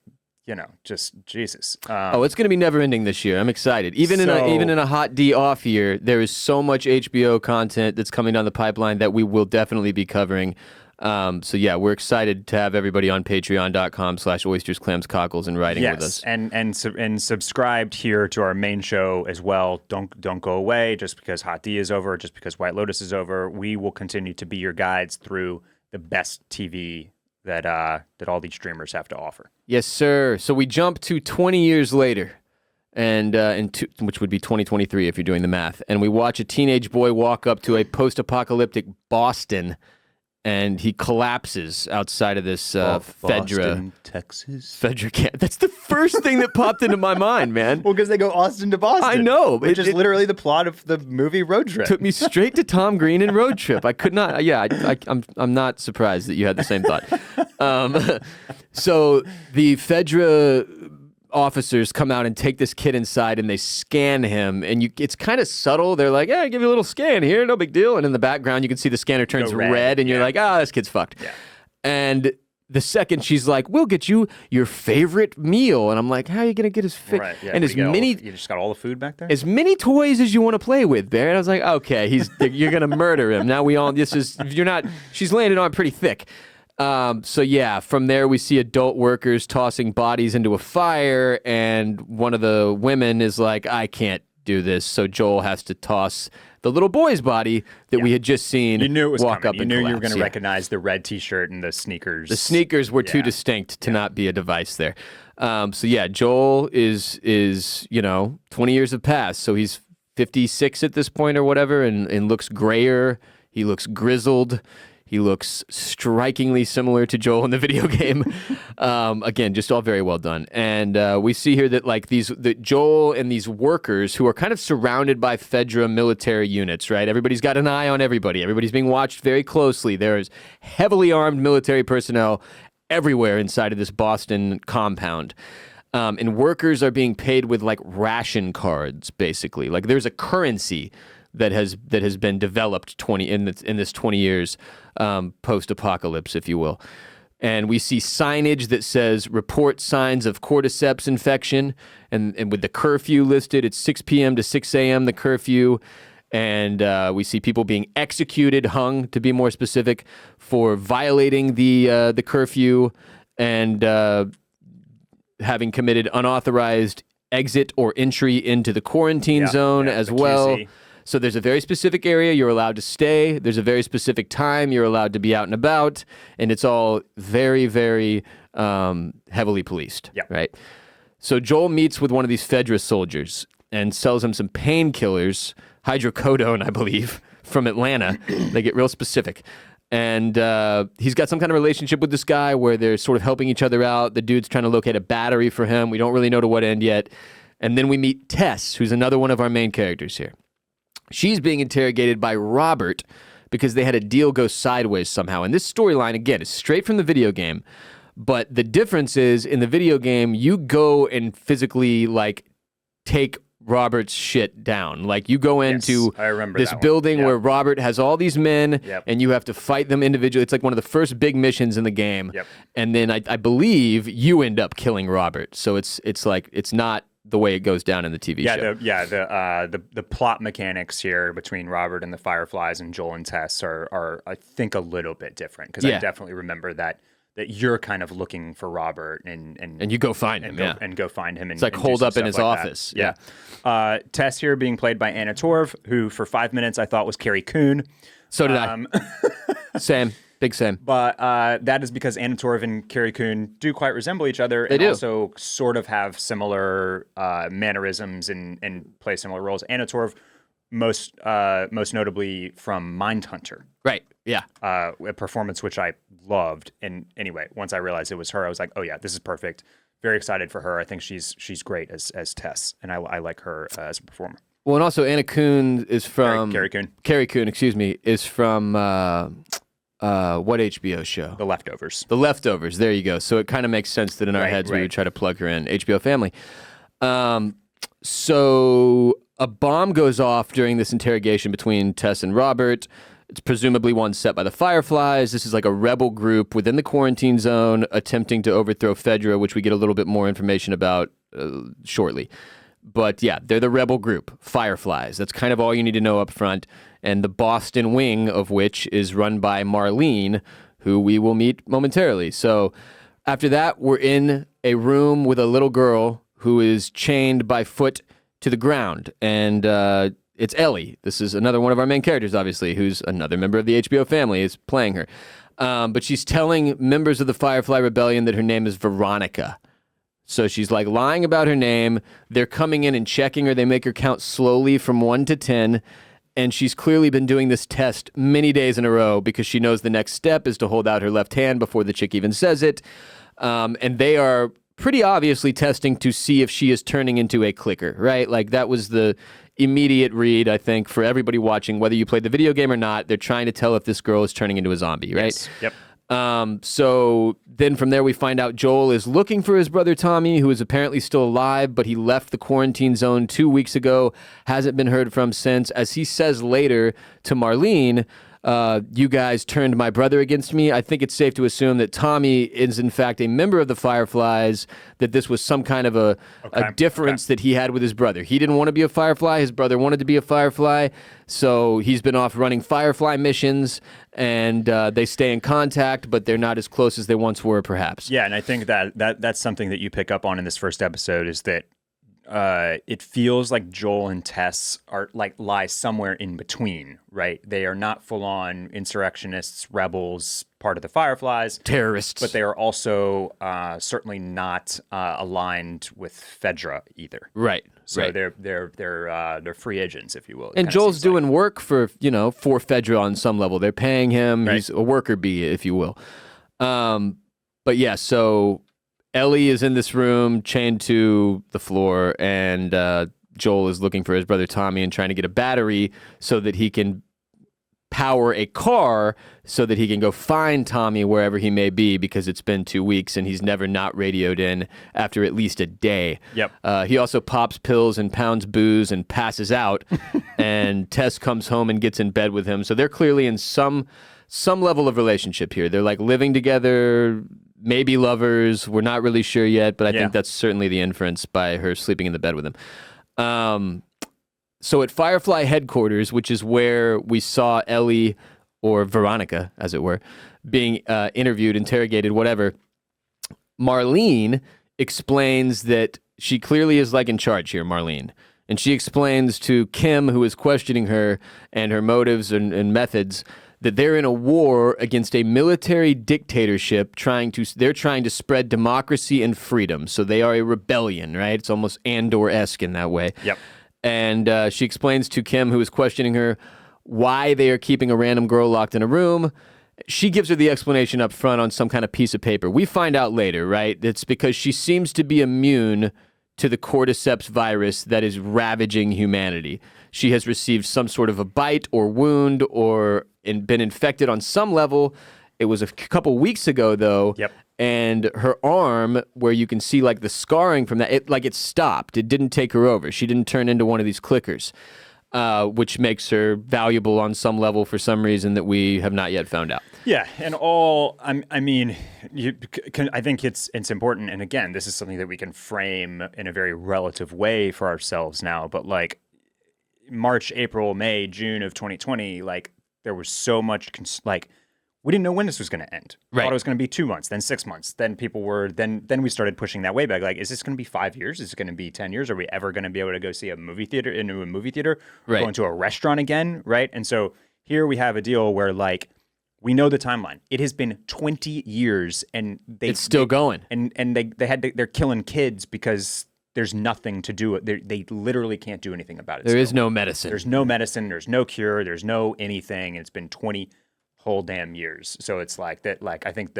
just Jesus.
It's going to be never ending this year. I'm excited. Even in a hot D off year, there is so much HBO content that's coming down the pipeline that we will definitely be covering. So yeah, we're excited to have everybody on patreon.com/oysters, clams, cockles, and writing with us.
And subscribed here to our main show as well. Don't go away just because Hot D is over, just because White Lotus is over. We will continue to be your guides through the best TV that all these streamers have to offer.
Yes, sir. So we jump to 20 years later, and which would be 2023 if you're doing the math, and we watch a teenage boy walk up to a post-apocalyptic Boston, and he collapses outside of this Fedra,
Boston, Texas.
Fedra camp. That's the first thing that popped into my mind, man.
Well, because they go Austin to Boston.
I know.
Which is literally the plot of the movie Road Trip.
Took me straight to Tom Green and Road Trip. I could not. Yeah, I'm not surprised that you had the same thought. So the Fedra officers come out and take this kid inside, and they scan him, and it's kind of subtle. They're like, "Yeah, give you a little scan here, no big deal." And in the background, you can see the scanner turns red, and you're like, "this kid's fucked." Yeah. And the second she's like, "We'll get you your favorite meal," and I'm like, "How are you gonna get his favorite?"
Right, yeah.
And
you just got all the food back there.
As many toys as you want to play with, Bear. And I was like, "Okay, you're gonna murder him." Now she's laying it on pretty thick. So yeah, from there we see adult workers tossing bodies into a fire, and one of the women is like, "I can't do this," so Joel has to toss the little boy's body that we had just seen.
You knew it was
walk
coming.
up and
you knew
collapse.
You were going to recognize the red T-shirt and the sneakers.
The sneakers were too distinct to not be a device there. So yeah, Joel is 20 years have passed, so he's 56 at this point or whatever, and looks grayer. He looks grizzled. He looks strikingly similar to Joel in the video game. Again, just all very well done. And we see here that Joel and these workers who are kind of surrounded by Fedra military units, right? Everybody's got an eye on everybody. Everybody's being watched very closely. There's heavily armed military personnel everywhere inside of this Boston compound. And workers are being paid with ration cards, basically. Like there's a currency that has been developed in this 20 years post-apocalypse, if you will. And we see signage that says report signs of cordyceps infection, and with the curfew listed, it's 6 p.m. to 6 a.m. the curfew. And we see people being executed, hung to be more specific, for violating the curfew and having committed unauthorized exit or entry into the quarantine zone as well. QC. So there's a very specific area you're allowed to stay. There's a very specific time you're allowed to be out and about, and it's all very, very heavily policed. Right. So Joel meets with one of these Fedra soldiers and sells him some painkillers, hydrocodone, I believe, from Atlanta. They get real specific. And he's got some kind of relationship with this guy where they're sort of helping each other out. The dude's trying to locate a battery for him. We don't really know to what end yet. And then we meet Tess, who's another one of our main characters here. She's being interrogated by Robert because they had a deal go sideways somehow. And this storyline, again, is straight from the video game. But the difference is, in the video game, you go and physically, take Robert's shit down. You go into this building where Robert has all these men, and you have to fight them individually. It's one of the first big missions in the game. And then I believe you end up killing Robert. So it's not the way it goes down in the TV show.
The plot mechanics here between Robert and the Fireflies and Joel and Tess are I think a little bit different, because I definitely remember that you're kind of looking for Robert and
you go find him
and go find him.
It's holed up in his office.
Tess here being played by Anna Torv, who for 5 minutes I thought was Carrie Coon.
So did I. Same. Big same.
But that is because Anna Torv and Carrie Coon do quite resemble each other and
do.
also sort of have similar mannerisms and play similar roles. Anna Torv, most notably from Mindhunter.
Right. Yeah.
A performance which I loved. And anyway, once I realized it was her, I was like, oh yeah, this is perfect. Very excited for her. I think she's great as Tess, and I like her as a performer.
Well, and also Anna Coon is from
Carrie Coon.
Carrie Coon, excuse me, is from what HBO show?
The Leftovers.
The Leftovers. There you go. So it kind of makes sense that in our heads we would try to plug her in. HBO Family. So a bomb goes off during this interrogation between Tess and Robert. It's presumably one set by the Fireflies. This is like a rebel group within the quarantine zone attempting to overthrow Fedra, which we get a little bit more information about shortly. But yeah, they're the rebel group, Fireflies. That's kind of all you need to know up front. And the Boston wing of which is run by Marlene, who we will meet momentarily. So after that, we're in a room with a little girl who is chained by foot to the ground. And it's Ellie. This is another one of our main characters, obviously, who's another member of the HBO family, is playing her. But she's telling members of the Firefly Rebellion that her name is Veronica. So she's like lying about her name. They're coming in and checking her. They make her count slowly from 1 to 10. And she's clearly been doing this test many days in a row because she knows the next step is to hold out her left hand before the chick even says it. And they are pretty obviously testing to see if she is turning into a clicker, right? Like that was the immediate read, I think, for everybody watching, whether you played the video game or not. They're trying to tell if this girl is turning into a zombie, right?
Yes. Yep.
So then from there we find out Joel is looking for his brother Tommy, who is apparently still alive, but he left the quarantine zone 2 weeks ago, hasn't been heard from since. As he says later to Marlene, you guys turned my brother against me. I think it's safe to assume that Tommy is in fact a member of the Fireflies, that this was some kind of a difference that he had with his brother. He didn't want to be a Firefly. His brother wanted to be a Firefly. So he's been off running Firefly missions, and they stay in contact, but they're not as close as they once were, perhaps.
Yeah, and I think that's something that you pick up on in this first episode is that it feels like Joel and Tess lie somewhere in between, right? They are not full-on insurrectionists, rebels, part of the Fireflies,
terrorists,
but they are also certainly not aligned with Fedra either.
Right.
So
right.
they're free agents, if you will.
And Joel's doing work for Fedra on some level. They're paying him. Right. He's a worker bee, if you will. But yeah, so Ellie is in this room, chained to the floor, and Joel is looking for his brother Tommy and trying to get a battery so that he can power a car so that he can go find Tommy wherever he may be, because it's been 2 weeks and he's never not radioed in after at least a day.
Yep.
He also pops pills and pounds booze and passes out, and Tess comes home and gets in bed with him. So they're clearly in some level of relationship here. They're like living together, maybe lovers. We're not really sure yet, but I think that's certainly the inference by her sleeping in the bed with him. So at Firefly headquarters, which is where we saw Ellie, or Veronica, as it were, being interviewed, interrogated, whatever, Marlene explains that she clearly is like in charge here, Marlene. And she explains to Kim, who is questioning her and her motives and methods, that they're in a war against a military dictatorship they're trying to spread democracy and freedom. So they are a rebellion, right? It's almost Andor-esque in that way.
Yep.
And she explains to Kim, who is questioning her, why they are keeping a random girl locked in a room. She gives her the explanation up front on some kind of piece of paper. We find out later, right? It's because she seems to be immune to the cordyceps virus that is ravaging humanity. She has received some sort of a bite or wound or been infected on some level. It was a couple weeks ago, though.
Yep.
And her arm, where you can see like the scarring from that, it stopped. It didn't take her over. She didn't turn into one of these clickers, which makes her valuable on some level for some reason that we have not yet found out.
Yeah, and I think it's important. And again, this is something that we can frame in a very relative way for ourselves now. But like March, April, May, June of 2020, like there was so much we didn't know when this was going to end.
Right.
We thought it was going to be 2 months, then 6 months. Then people were then we started pushing that way back. Like, is this going to be 5 years? Is it going to be 10 years? Are we ever going to be able to go see a movie theater
Right.
Go into a restaurant again, right? And so here we have a deal where like We know the timeline. It has been 20 years, and
it's still going.
And they're killing kids because there's nothing to do. They literally can't do anything about it.
There is no medicine.
There's no medicine. There's no cure. There's no anything. And it's been 20 whole damn years. So it's like that. Like I think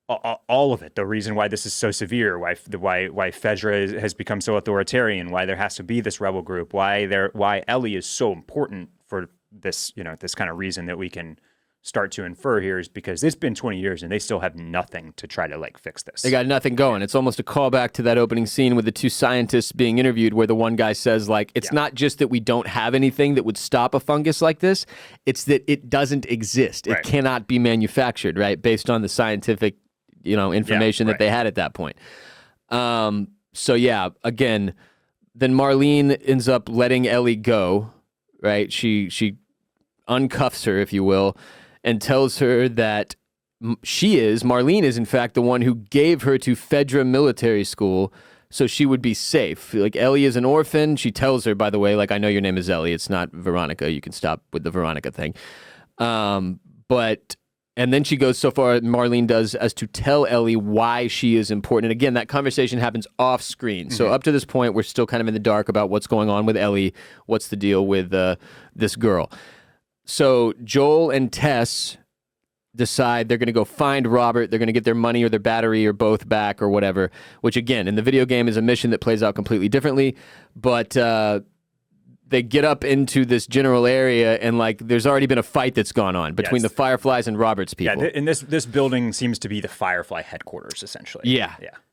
all of it. The reason why this is so severe, why Fedra has become so authoritarian, why there has to be this rebel group, why Ellie is so important for this, this kind of reason that we can start to infer here is because it's been 20 years and they still have nothing to try to like fix this.
They got nothing going. It's almost a callback to that opening scene with the two scientists being interviewed where the one guy says like, it's not just that we don't have anything that would stop a fungus like this. It's that it doesn't exist. It cannot be manufactured, right? Based on the scientific, information that they had at that point. So yeah, again, then Marlene ends up letting Ellie go, right? She uncuffs her, if you will, and tells her that Marlene is in fact the one who gave her to Fedra Military School so she would be safe. Like Ellie is an orphan. She tells her, by the way, like, I know your name is Ellie. It's not Veronica. You can stop with the Veronica thing. And then she goes so far, Marlene does, as to tell Ellie why she is important. And again, that conversation happens off screen. Mm-hmm. So up to this point, we're still kind of in the dark about what's going on with Ellie. What's the deal with this girl? So Joel and Tess decide they're going to go find Robert. They're going to get their money or their battery or both back or whatever, which again, in the video game is a mission that plays out completely differently. But they get up into this general area and like there's already been a fight that's gone on between the Fireflies and Robert's people.
Yeah, and this building seems to be the Firefly headquarters, essentially.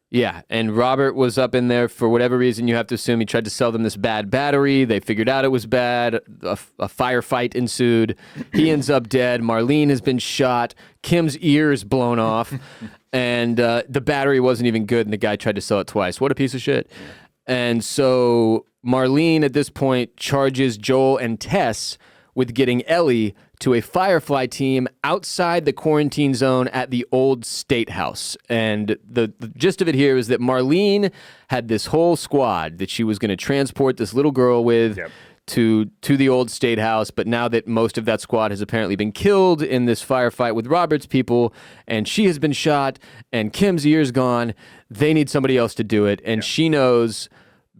Yeah, and Robert was up in there for whatever reason. You have to assume he tried to sell them this bad battery. They figured out it was bad. A firefight ensued. He ends up dead. Marlene has been shot. Kim's ear is blown off. And the battery wasn't even good, and the guy tried to sell it twice. What a piece of shit. And so Marlene, at this point, charges Joel and Tess with getting Ellie to a Firefly team outside the quarantine zone at the old State House. And the gist of it here is that Marlene had this whole squad that she was going to transport this little girl with to the old State House. But now that most of that squad has apparently been killed in this firefight with Robert's people, and she has been shot, and Kim's ear's gone, they need somebody else to do it. And she knows,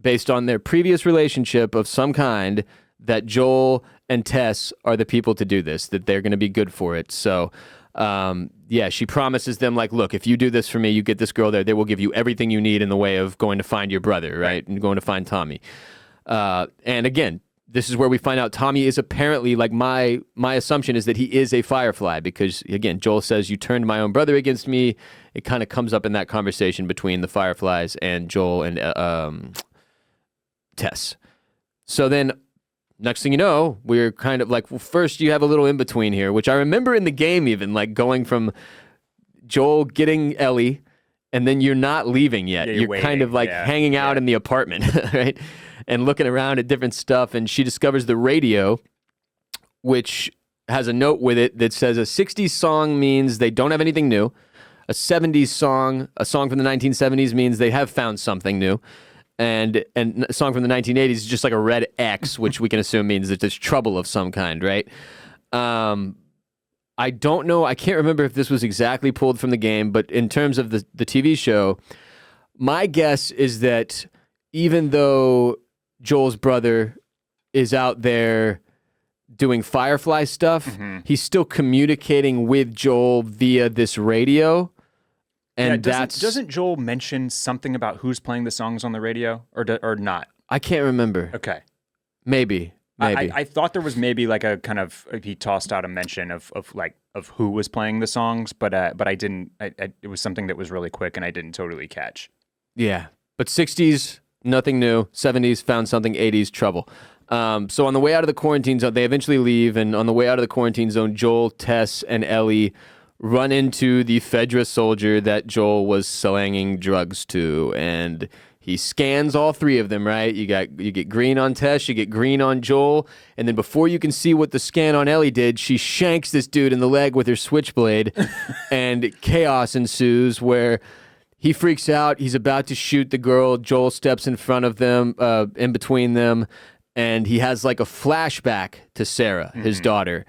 based on their previous relationship of some kind, that Joel and Tess are the people to do this, that they're going to be good for it. So, she promises them, like, look, if you do this for me, you get this girl there, they will give you everything you need in the way of going to find your brother, right? And going to find Tommy. And again, this is where we find out Tommy is apparently, like, my assumption is that he is a Firefly because, again, Joel says, you turned my own brother against me. It kind of comes up in that conversation between the Fireflies and Joel and Tess. So then, next thing you know, we're kind of like, well, first you have a little in-between here, which I remember in the game even, like going from Joel getting Ellie, and then you're not leaving yet. You're waiting, kind of like hanging out in the apartment, right? And looking around at different stuff, and she discovers the radio, which has a note with it that says a 60s song means they don't have anything new. A 70s song, a song from the 1970s means they have found something new. And a song from the 1980s is just like a red X, which we can assume means that there's trouble of some kind, right? I don't know. I can't remember if this was exactly pulled from the game, but in terms of the TV show, my guess is that even though Joel's brother is out there doing Firefly stuff, he's still communicating with Joel via this radio. And
doesn't Joel mention something about who's playing the songs on the radio or not?
I can't remember.
Okay.
Maybe.
I thought there was maybe like a kind of, he tossed out a mention of who was playing the songs, but I didn't, it was something that was really quick and I didn't totally catch.
Yeah. But 60s, nothing new. 70s, found something. 80s, trouble. So on the way out of the quarantine zone, they eventually leave, and on the way out of the quarantine zone, Joel, Tess, and Ellie run into the Fedra soldier that Joel was slanging drugs to, and he scans all three of them, right? You get green on Tess, you get green on Joel, and then before you can see what the scan on Ellie did, she shanks this dude in the leg with her switchblade, and chaos ensues where he freaks out. He's about to shoot the girl. Joel steps in front of them, in between them, and he has like a flashback to Sarah, his daughter.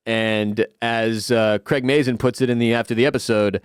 And as Craig Mazin puts it after the episode,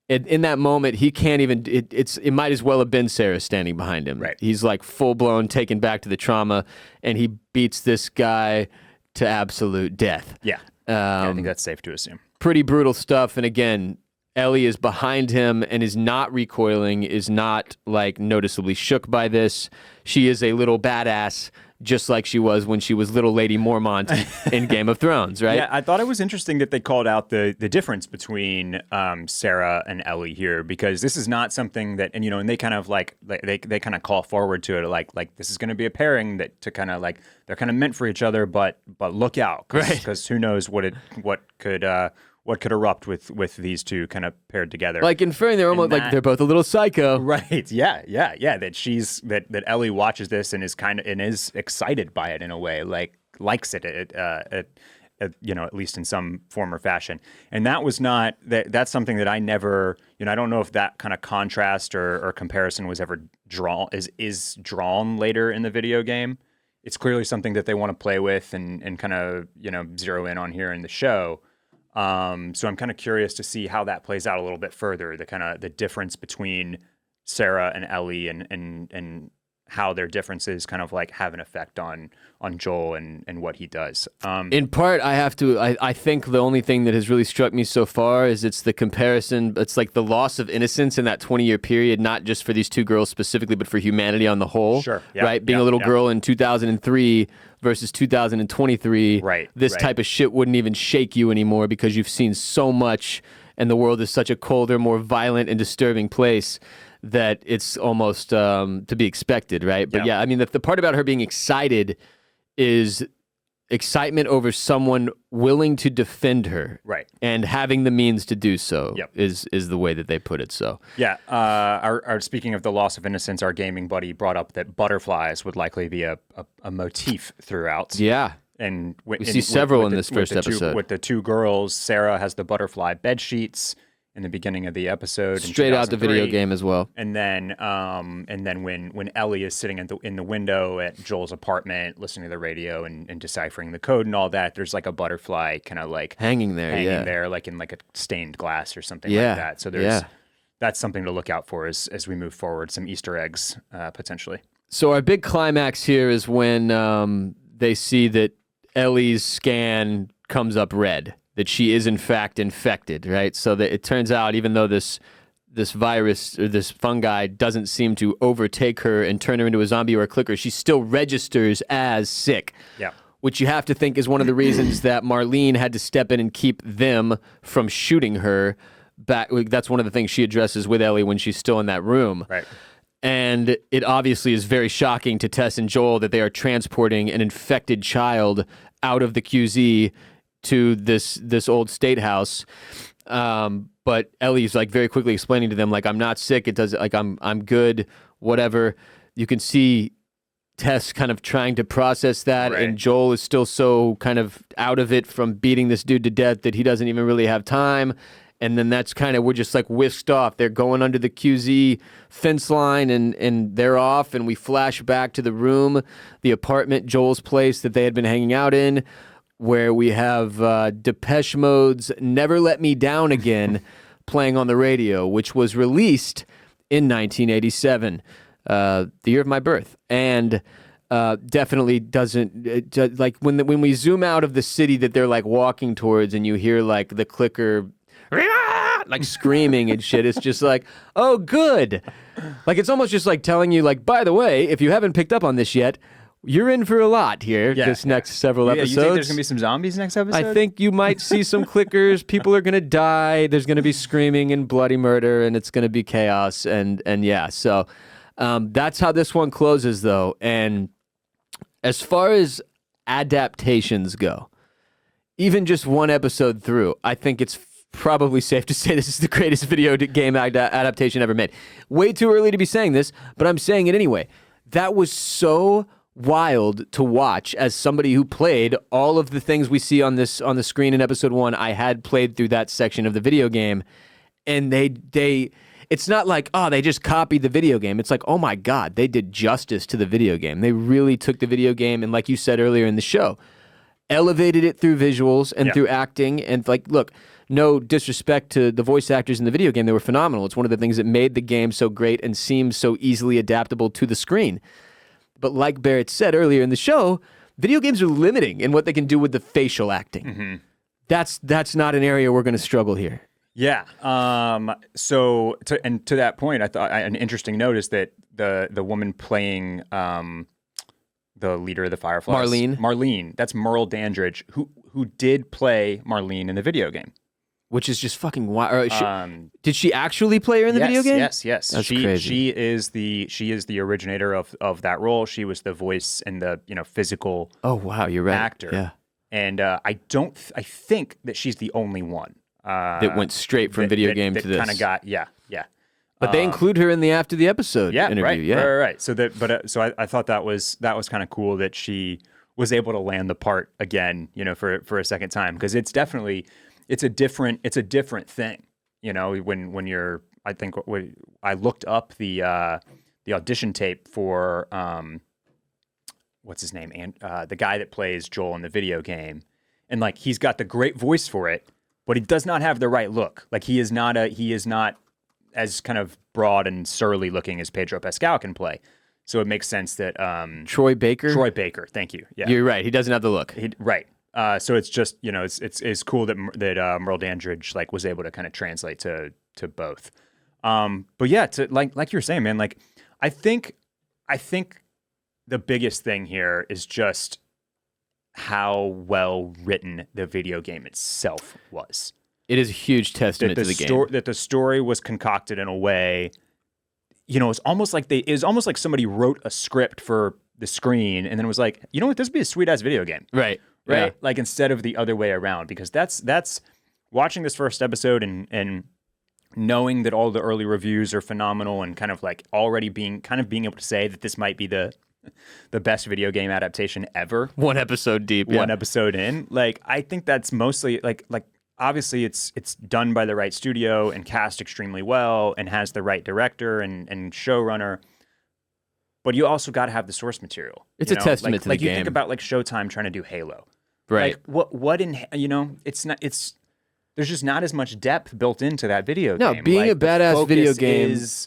in that moment, he can't even. It might as well have been Sarah standing behind him.
Right.
He's like full blown taken back to the trauma, and he beats this guy to absolute death.
Yeah. I think that's safe to assume.
Pretty brutal stuff. And again, Ellie is behind him and is not recoiling, is not like noticeably shook by this. She is a little badass, just like she was when she was little Lady Mormont in Game of Thrones, right?
Yeah, I thought it was interesting that they called out the difference between Sarah and Ellie here, because this is not something that, and they kind of like they kind of call forward to it like this is going to be a pairing that to kind of like they're kind of meant for each other, but look out, because who knows what could erupt with these two kind of paired together.
Like inferring they're almost like they're both a little psycho.
Right. Yeah. That Ellie watches this and is excited by it in a way, like likes it at least in some form or fashion. And that was not that's something that I never, I don't know if that kind of contrast or comparison was ever drawn is drawn later in the video game. It's clearly something that they want to play with and kind of, zero in on here in the show. So I'm kind of curious to see how that plays out a little bit further, the difference between Sarah and Ellie and how their differences kind of like have an effect on Joel and what he does.
In part, I think the only thing that has really struck me so far is it's the comparison. It's like the loss of innocence in that 20-year period, not just for these two girls specifically, but for humanity on the whole.
Sure. Yeah,
right? Being a little girl in 2003 versus 2023.
Right.
This type of shit wouldn't even shake you anymore because you've seen so much and the world is such a colder, more violent and disturbing place that it's almost to be expected, right? But yeah, I mean, the part about her being excited is excitement over someone willing to defend her,
right,
and having the means to do so.
Yep.
is the way that they put it. So
yeah, our speaking of the loss of innocence, our gaming buddy brought up that butterflies would likely be a motif throughout.
Yeah.
And
we see several in this first episode.
With the two girls, Sarah has the butterfly bed sheets in the beginning of the episode,
straight out the video game as well.
And then when Ellie is sitting in the window at Joel's apartment, listening to the radio and deciphering the code and all that, there's like a butterfly kind of like
hanging there,
like in like a stained glass or something like that. So that's something to look out for as we move forward. Some Easter eggs potentially.
So our big climax here is when they see that Ellie's scan comes up red, that she is in fact infected, right? So that it turns out, even though this virus or this fungi doesn't seem to overtake her and turn her into a zombie or a clicker, she still registers as sick.
Yeah.
Which you have to think is one of the reasons that Marlene had to step in and keep them from shooting her back. That's one of the things she addresses with Ellie when she's still in that room.
Right.
And it obviously is very shocking to Tess and Joel that they are transporting an infected child out of the QZ to this old state house. But Ellie's like very quickly explaining to them, like, I'm not sick. It does, like, I'm good, whatever. You can see Tess kind of trying to process that,
right.
And Joel is still so kind of out of it from beating this dude to death that he doesn't even really have time. And then that's kind of, we're just like whisked off. They're going under the QZ fence line and they're off. And we flash back to the room, the apartment, Joel's place that they had been hanging out in, where we have Depeche Mode's Never Let Me Down Again playing on the radio, which was released in 1987, the year of my birth. And definitely doesn't, like when we zoom out of the city that they're like walking towards and you hear like the clicker like screaming and shit, it's just like, oh, good. Like, it's almost just like telling you, like, by the way, if you haven't picked up on this yet, you're in for a lot here this next several episodes.
You think there's going to be some zombies next episode?
I think you might see some clickers. People are going to die. There's going to be screaming and bloody murder, and it's going to be chaos. And yeah, so that's how this one closes, though. And as far as adaptations go, even just one episode through, I think it's probably safe to say this is the greatest video game adaptation ever made. Way too early to be saying this, but I'm saying it anyway. That was so wild to watch as somebody who played all of the things we see on the screen in episode 1. I had played through that section of the video game, and they it's not like, oh, they just copied the video game. It's like, oh my God, they did justice to the video game. They really took the video game, and like you said earlier in the show, elevated it through visuals and
Yeah.
through acting. And like, look, no disrespect to the voice actors in the video game. They were phenomenal. It's one of the things that made the game so great and seems so easily adaptable to the screen. But like Barrett said earlier in the show, video games are limiting in what they can do with the facial acting. That's not an area we're going to struggle here.
Yeah. So to that point, I thought an interesting note is that the woman playing the leader of the Fireflies, Marlene. That's Merle Dandridge, who did play Marlene in the video game.
Which is just fucking wild. Did she actually play her in the video game?
Yes.
That's crazy.
She is the originator of that role. She was the voice and the physical.
Oh wow, you're right.
Actor.
Yeah.
And I think that she's the only one
that went straight from video game to this.
Kind of got yeah.
But they include her in the after the episode interview.
Right. So I thought that was kind of cool that she was able to land the part again, for a second time, because it's definitely it's a different thing, when you're. I think I looked up the audition tape for what's his name, and the guy that plays Joel in the video game, and like he's got the great voice for it, but he does not have the right look. Like he is not as kind of broad and surly looking as Pedro Pascal can play. So it makes sense that
Troy Baker,
thank you. Yeah,
you're right. He doesn't have the look.
Right. So it's just it's cool that Merle Dandridge was able to kind of translate to both. But yeah, to like you were saying, man. Like I think the biggest thing here is just how well written the video game itself was.
It is a huge testament to the game.
That the story was concocted in a way, it's almost like somebody wrote a script for the screen and then was like, you know what, this would be a sweet ass video game.
Right.
Yeah.
Like
instead of the other way around, because that's watching this first episode and knowing that all the early reviews are phenomenal and kind of already being able to say that this might be the best video game adaptation ever.
One episode deep.
One episode in. I think that's mostly obviously it's done by the right studio and cast extremely well and has the right director and showrunner. But you also got to have the source material.
It's a testament to the game.
You think about Showtime trying to do Halo.
Right.
There's just not as much depth built into that video game.
No, being a badass video game
is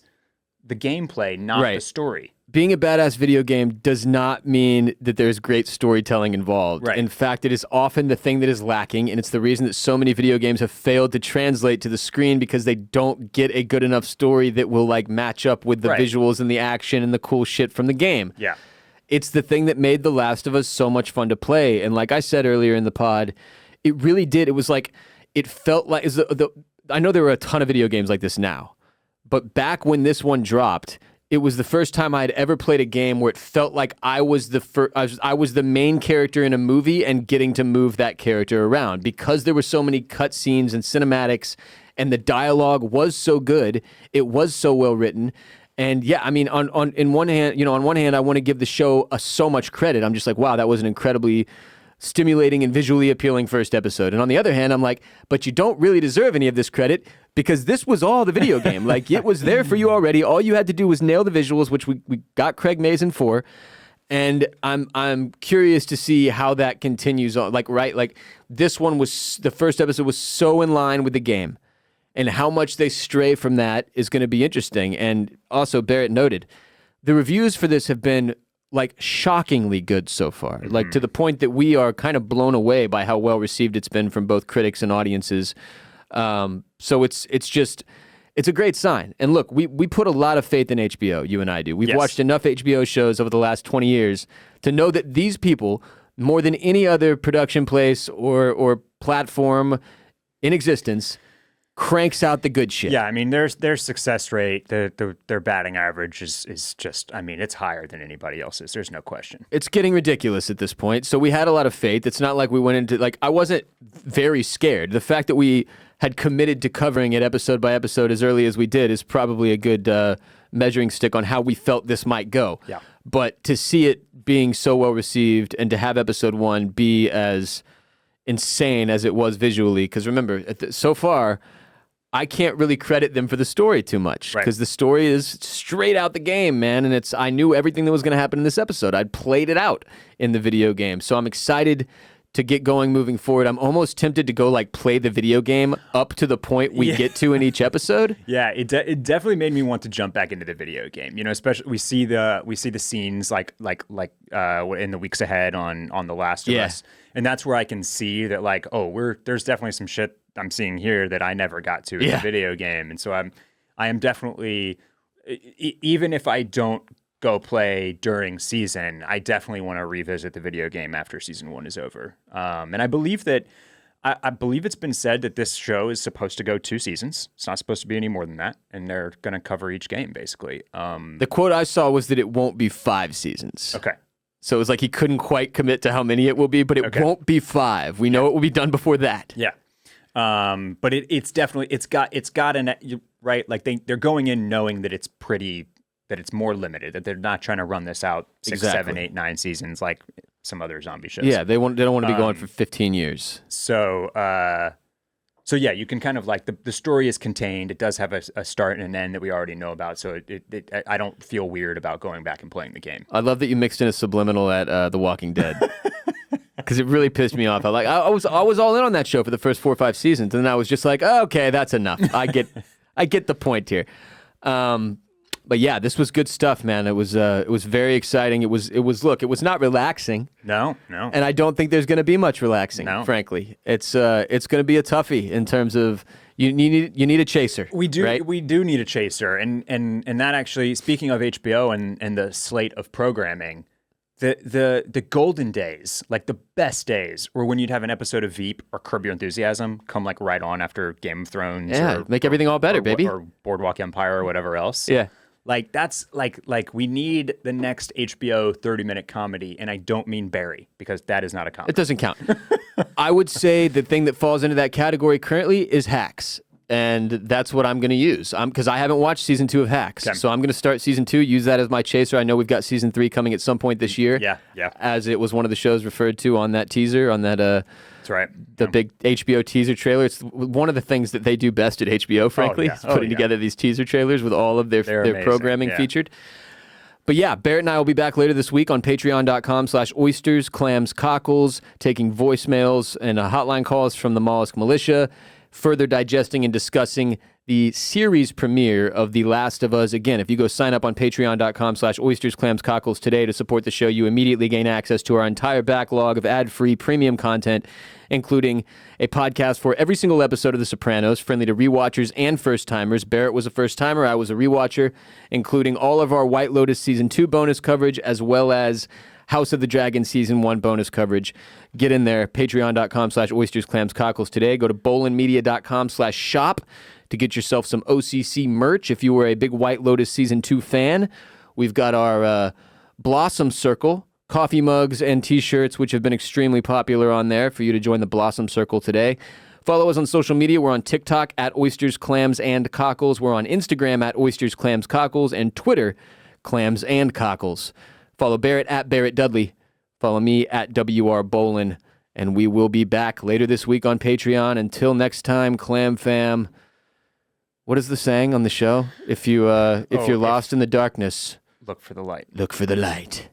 the gameplay, not the story.
Being a badass video game does not mean that there's great storytelling involved.
Right.
In fact, it is often the thing that is lacking, and it's the reason that so many video games have failed to translate to the screen because they don't get a good enough story that will match up with the visuals and the action and the cool shit from the game.
Yeah.
It's the thing that made The Last of Us so much fun to play. And like I said earlier in the pod, it really did. It was it felt like I know there were a ton of video games like this now, but back when this one dropped, it was the first time I had ever played a game where it felt like I was the main character in a movie and getting to move that character around, because there were so many cutscenes and cinematics, and the dialogue was so good. It was so well written. And yeah, I mean, on one hand, I want to give the show so much credit. I'm just like, wow, that was an incredibly stimulating and visually appealing first episode. And on the other hand, I'm like, but you don't really deserve any of this credit, because this was all the video game. It was there for you already. All you had to do was nail the visuals, which we got Craig Mazin for. And I'm curious to see how that continues on. This one was, the first episode was so in line with the game, and how much they stray from that is going to be interesting. And also, Barrett noted, the reviews for this have been shockingly good so far, to the point that we are kind of blown away by how well received it's been from both critics and audiences. So it's a great sign. And look, we put a lot of faith in HBO, you and I do. We've watched enough HBO shows over the last 20 years to know that these people, more than any other production place or platform in existence, cranks out the good shit.
Yeah, I mean, their success rate, their batting average is just, I mean, it's higher than anybody else's. There's no question.
It's getting ridiculous at this point. So we had a lot of faith. It's not like we went into, I wasn't very scared. The fact that we had committed to covering it episode by episode as early as we did is probably a good measuring stick on how we felt this might go.
Yeah.
But to see it being so well received and to have episode 1 be as insane as it was visually, because remember, so far, I can't really credit them for the story too much, because the story is straight out the game, man. And I knew everything that was going to happen in this episode. I'd played it out in the video game. So I'm excited to get going moving forward. I'm almost tempted to go like play the video game up to the point we get to in each episode.
Yeah, it definitely made me want to jump back into the video game. Especially we see the scenes like in the weeks ahead on The Last of Us, and that's where I can see that like, there's definitely some shit I'm seeing here that I never got to in the video game, and so I am definitely, even if I don't go play during season, I definitely want to revisit the video game after season 1 is over. And I believe that I believe it's been said that this show is supposed to go 2 seasons. It's not supposed to be any more than that, and they're going to cover each game basically.
The quote I saw was that it won't be 5 seasons.
Okay.
So it was like he couldn't quite commit to how many it will be, but it won't be 5. We know it will be done before that.
Yeah. But it's definitely it's got an right, like they're going in knowing that it's more limited, that they're not trying to run this out 6, 7, 8, 9 seasons like some other zombie shows.
Yeah, they don't want to be going for 15 years.
So yeah, you can kind of like the story is contained. It does have a start and an end that we already know about. So I don't feel weird about going back and playing the game.
I love that you mixed in a subliminal at The Walking Dead. Because it really pissed me off. I was all in on that show for the first 4 or 5 seasons, and then I was just like, okay, that's enough. I get the point here. But yeah, this was good stuff, man. It was very exciting. It was not relaxing.
No.
And I don't think there's going to be much relaxing, frankly. It's going to be a toughie in terms of you need a chaser.
We do
right?
we do need a chaser. And that actually, speaking of HBO and the slate of programming, the golden days, like the best days, were when you'd have an episode of Veep or Curb Your Enthusiasm come like right on after Game of Thrones.
Yeah, make everything all better, baby.
Or Boardwalk Empire or whatever else.
Yeah.
Like that's like we need the next HBO 30-minute comedy, and I don't mean Barry, because that is not a comedy.
It doesn't count. I would say the thing that falls into that category currently is Hacks, and that's what I'm going to use. Because I haven't watched season 2 of Hacks, so I'm going to start season 2, use that as my chaser. I know we've got season 3 coming at some point this year.
Yeah.
As it was one of the shows referred to on that teaser, on that
that's right.
The big HBO teaser trailer. It's one of the things that they do best at HBO, frankly, is putting together these teaser trailers with all of their programming featured. But yeah, Barrett and I will be back later this week on patreon.com/oysters, clams, cockles, taking voicemails and hotline calls from the Mollusk Militia, further digesting and discussing the series premiere of The Last of Us. Again, if you go sign up on patreon.com/oysters, clams, cockles today to support the show, you immediately gain access to our entire backlog of ad-free premium content, including a podcast for every single episode of The Sopranos, friendly to rewatchers and first-timers. Barrett was a first-timer, I was a rewatcher, including all of our White Lotus Season 2 bonus coverage, as well as House of the Dragon Season 1 bonus coverage. Get in there, patreon.com/oysters, clams, cockles today. Go to bolenmedia.com/shop to get yourself some OCC merch if you were a big White Lotus Season 2 fan. We've got our Blossom Circle coffee mugs and t-shirts, which have been extremely popular on there, for you to join the Blossom Circle today. Follow us on social media. We're on TikTok at Oysters, Clams, and Cockles. We're on Instagram at Oysters, Clams, Cockles, and Twitter, Clams and Cockles. Follow Barrett at Barrett Dudley. Follow me at WR Bolen. And we will be back later this week on Patreon. Until next time, Clam Fam. What is the saying on the show? If you're lost in the darkness,
look for the light.
Look for the light.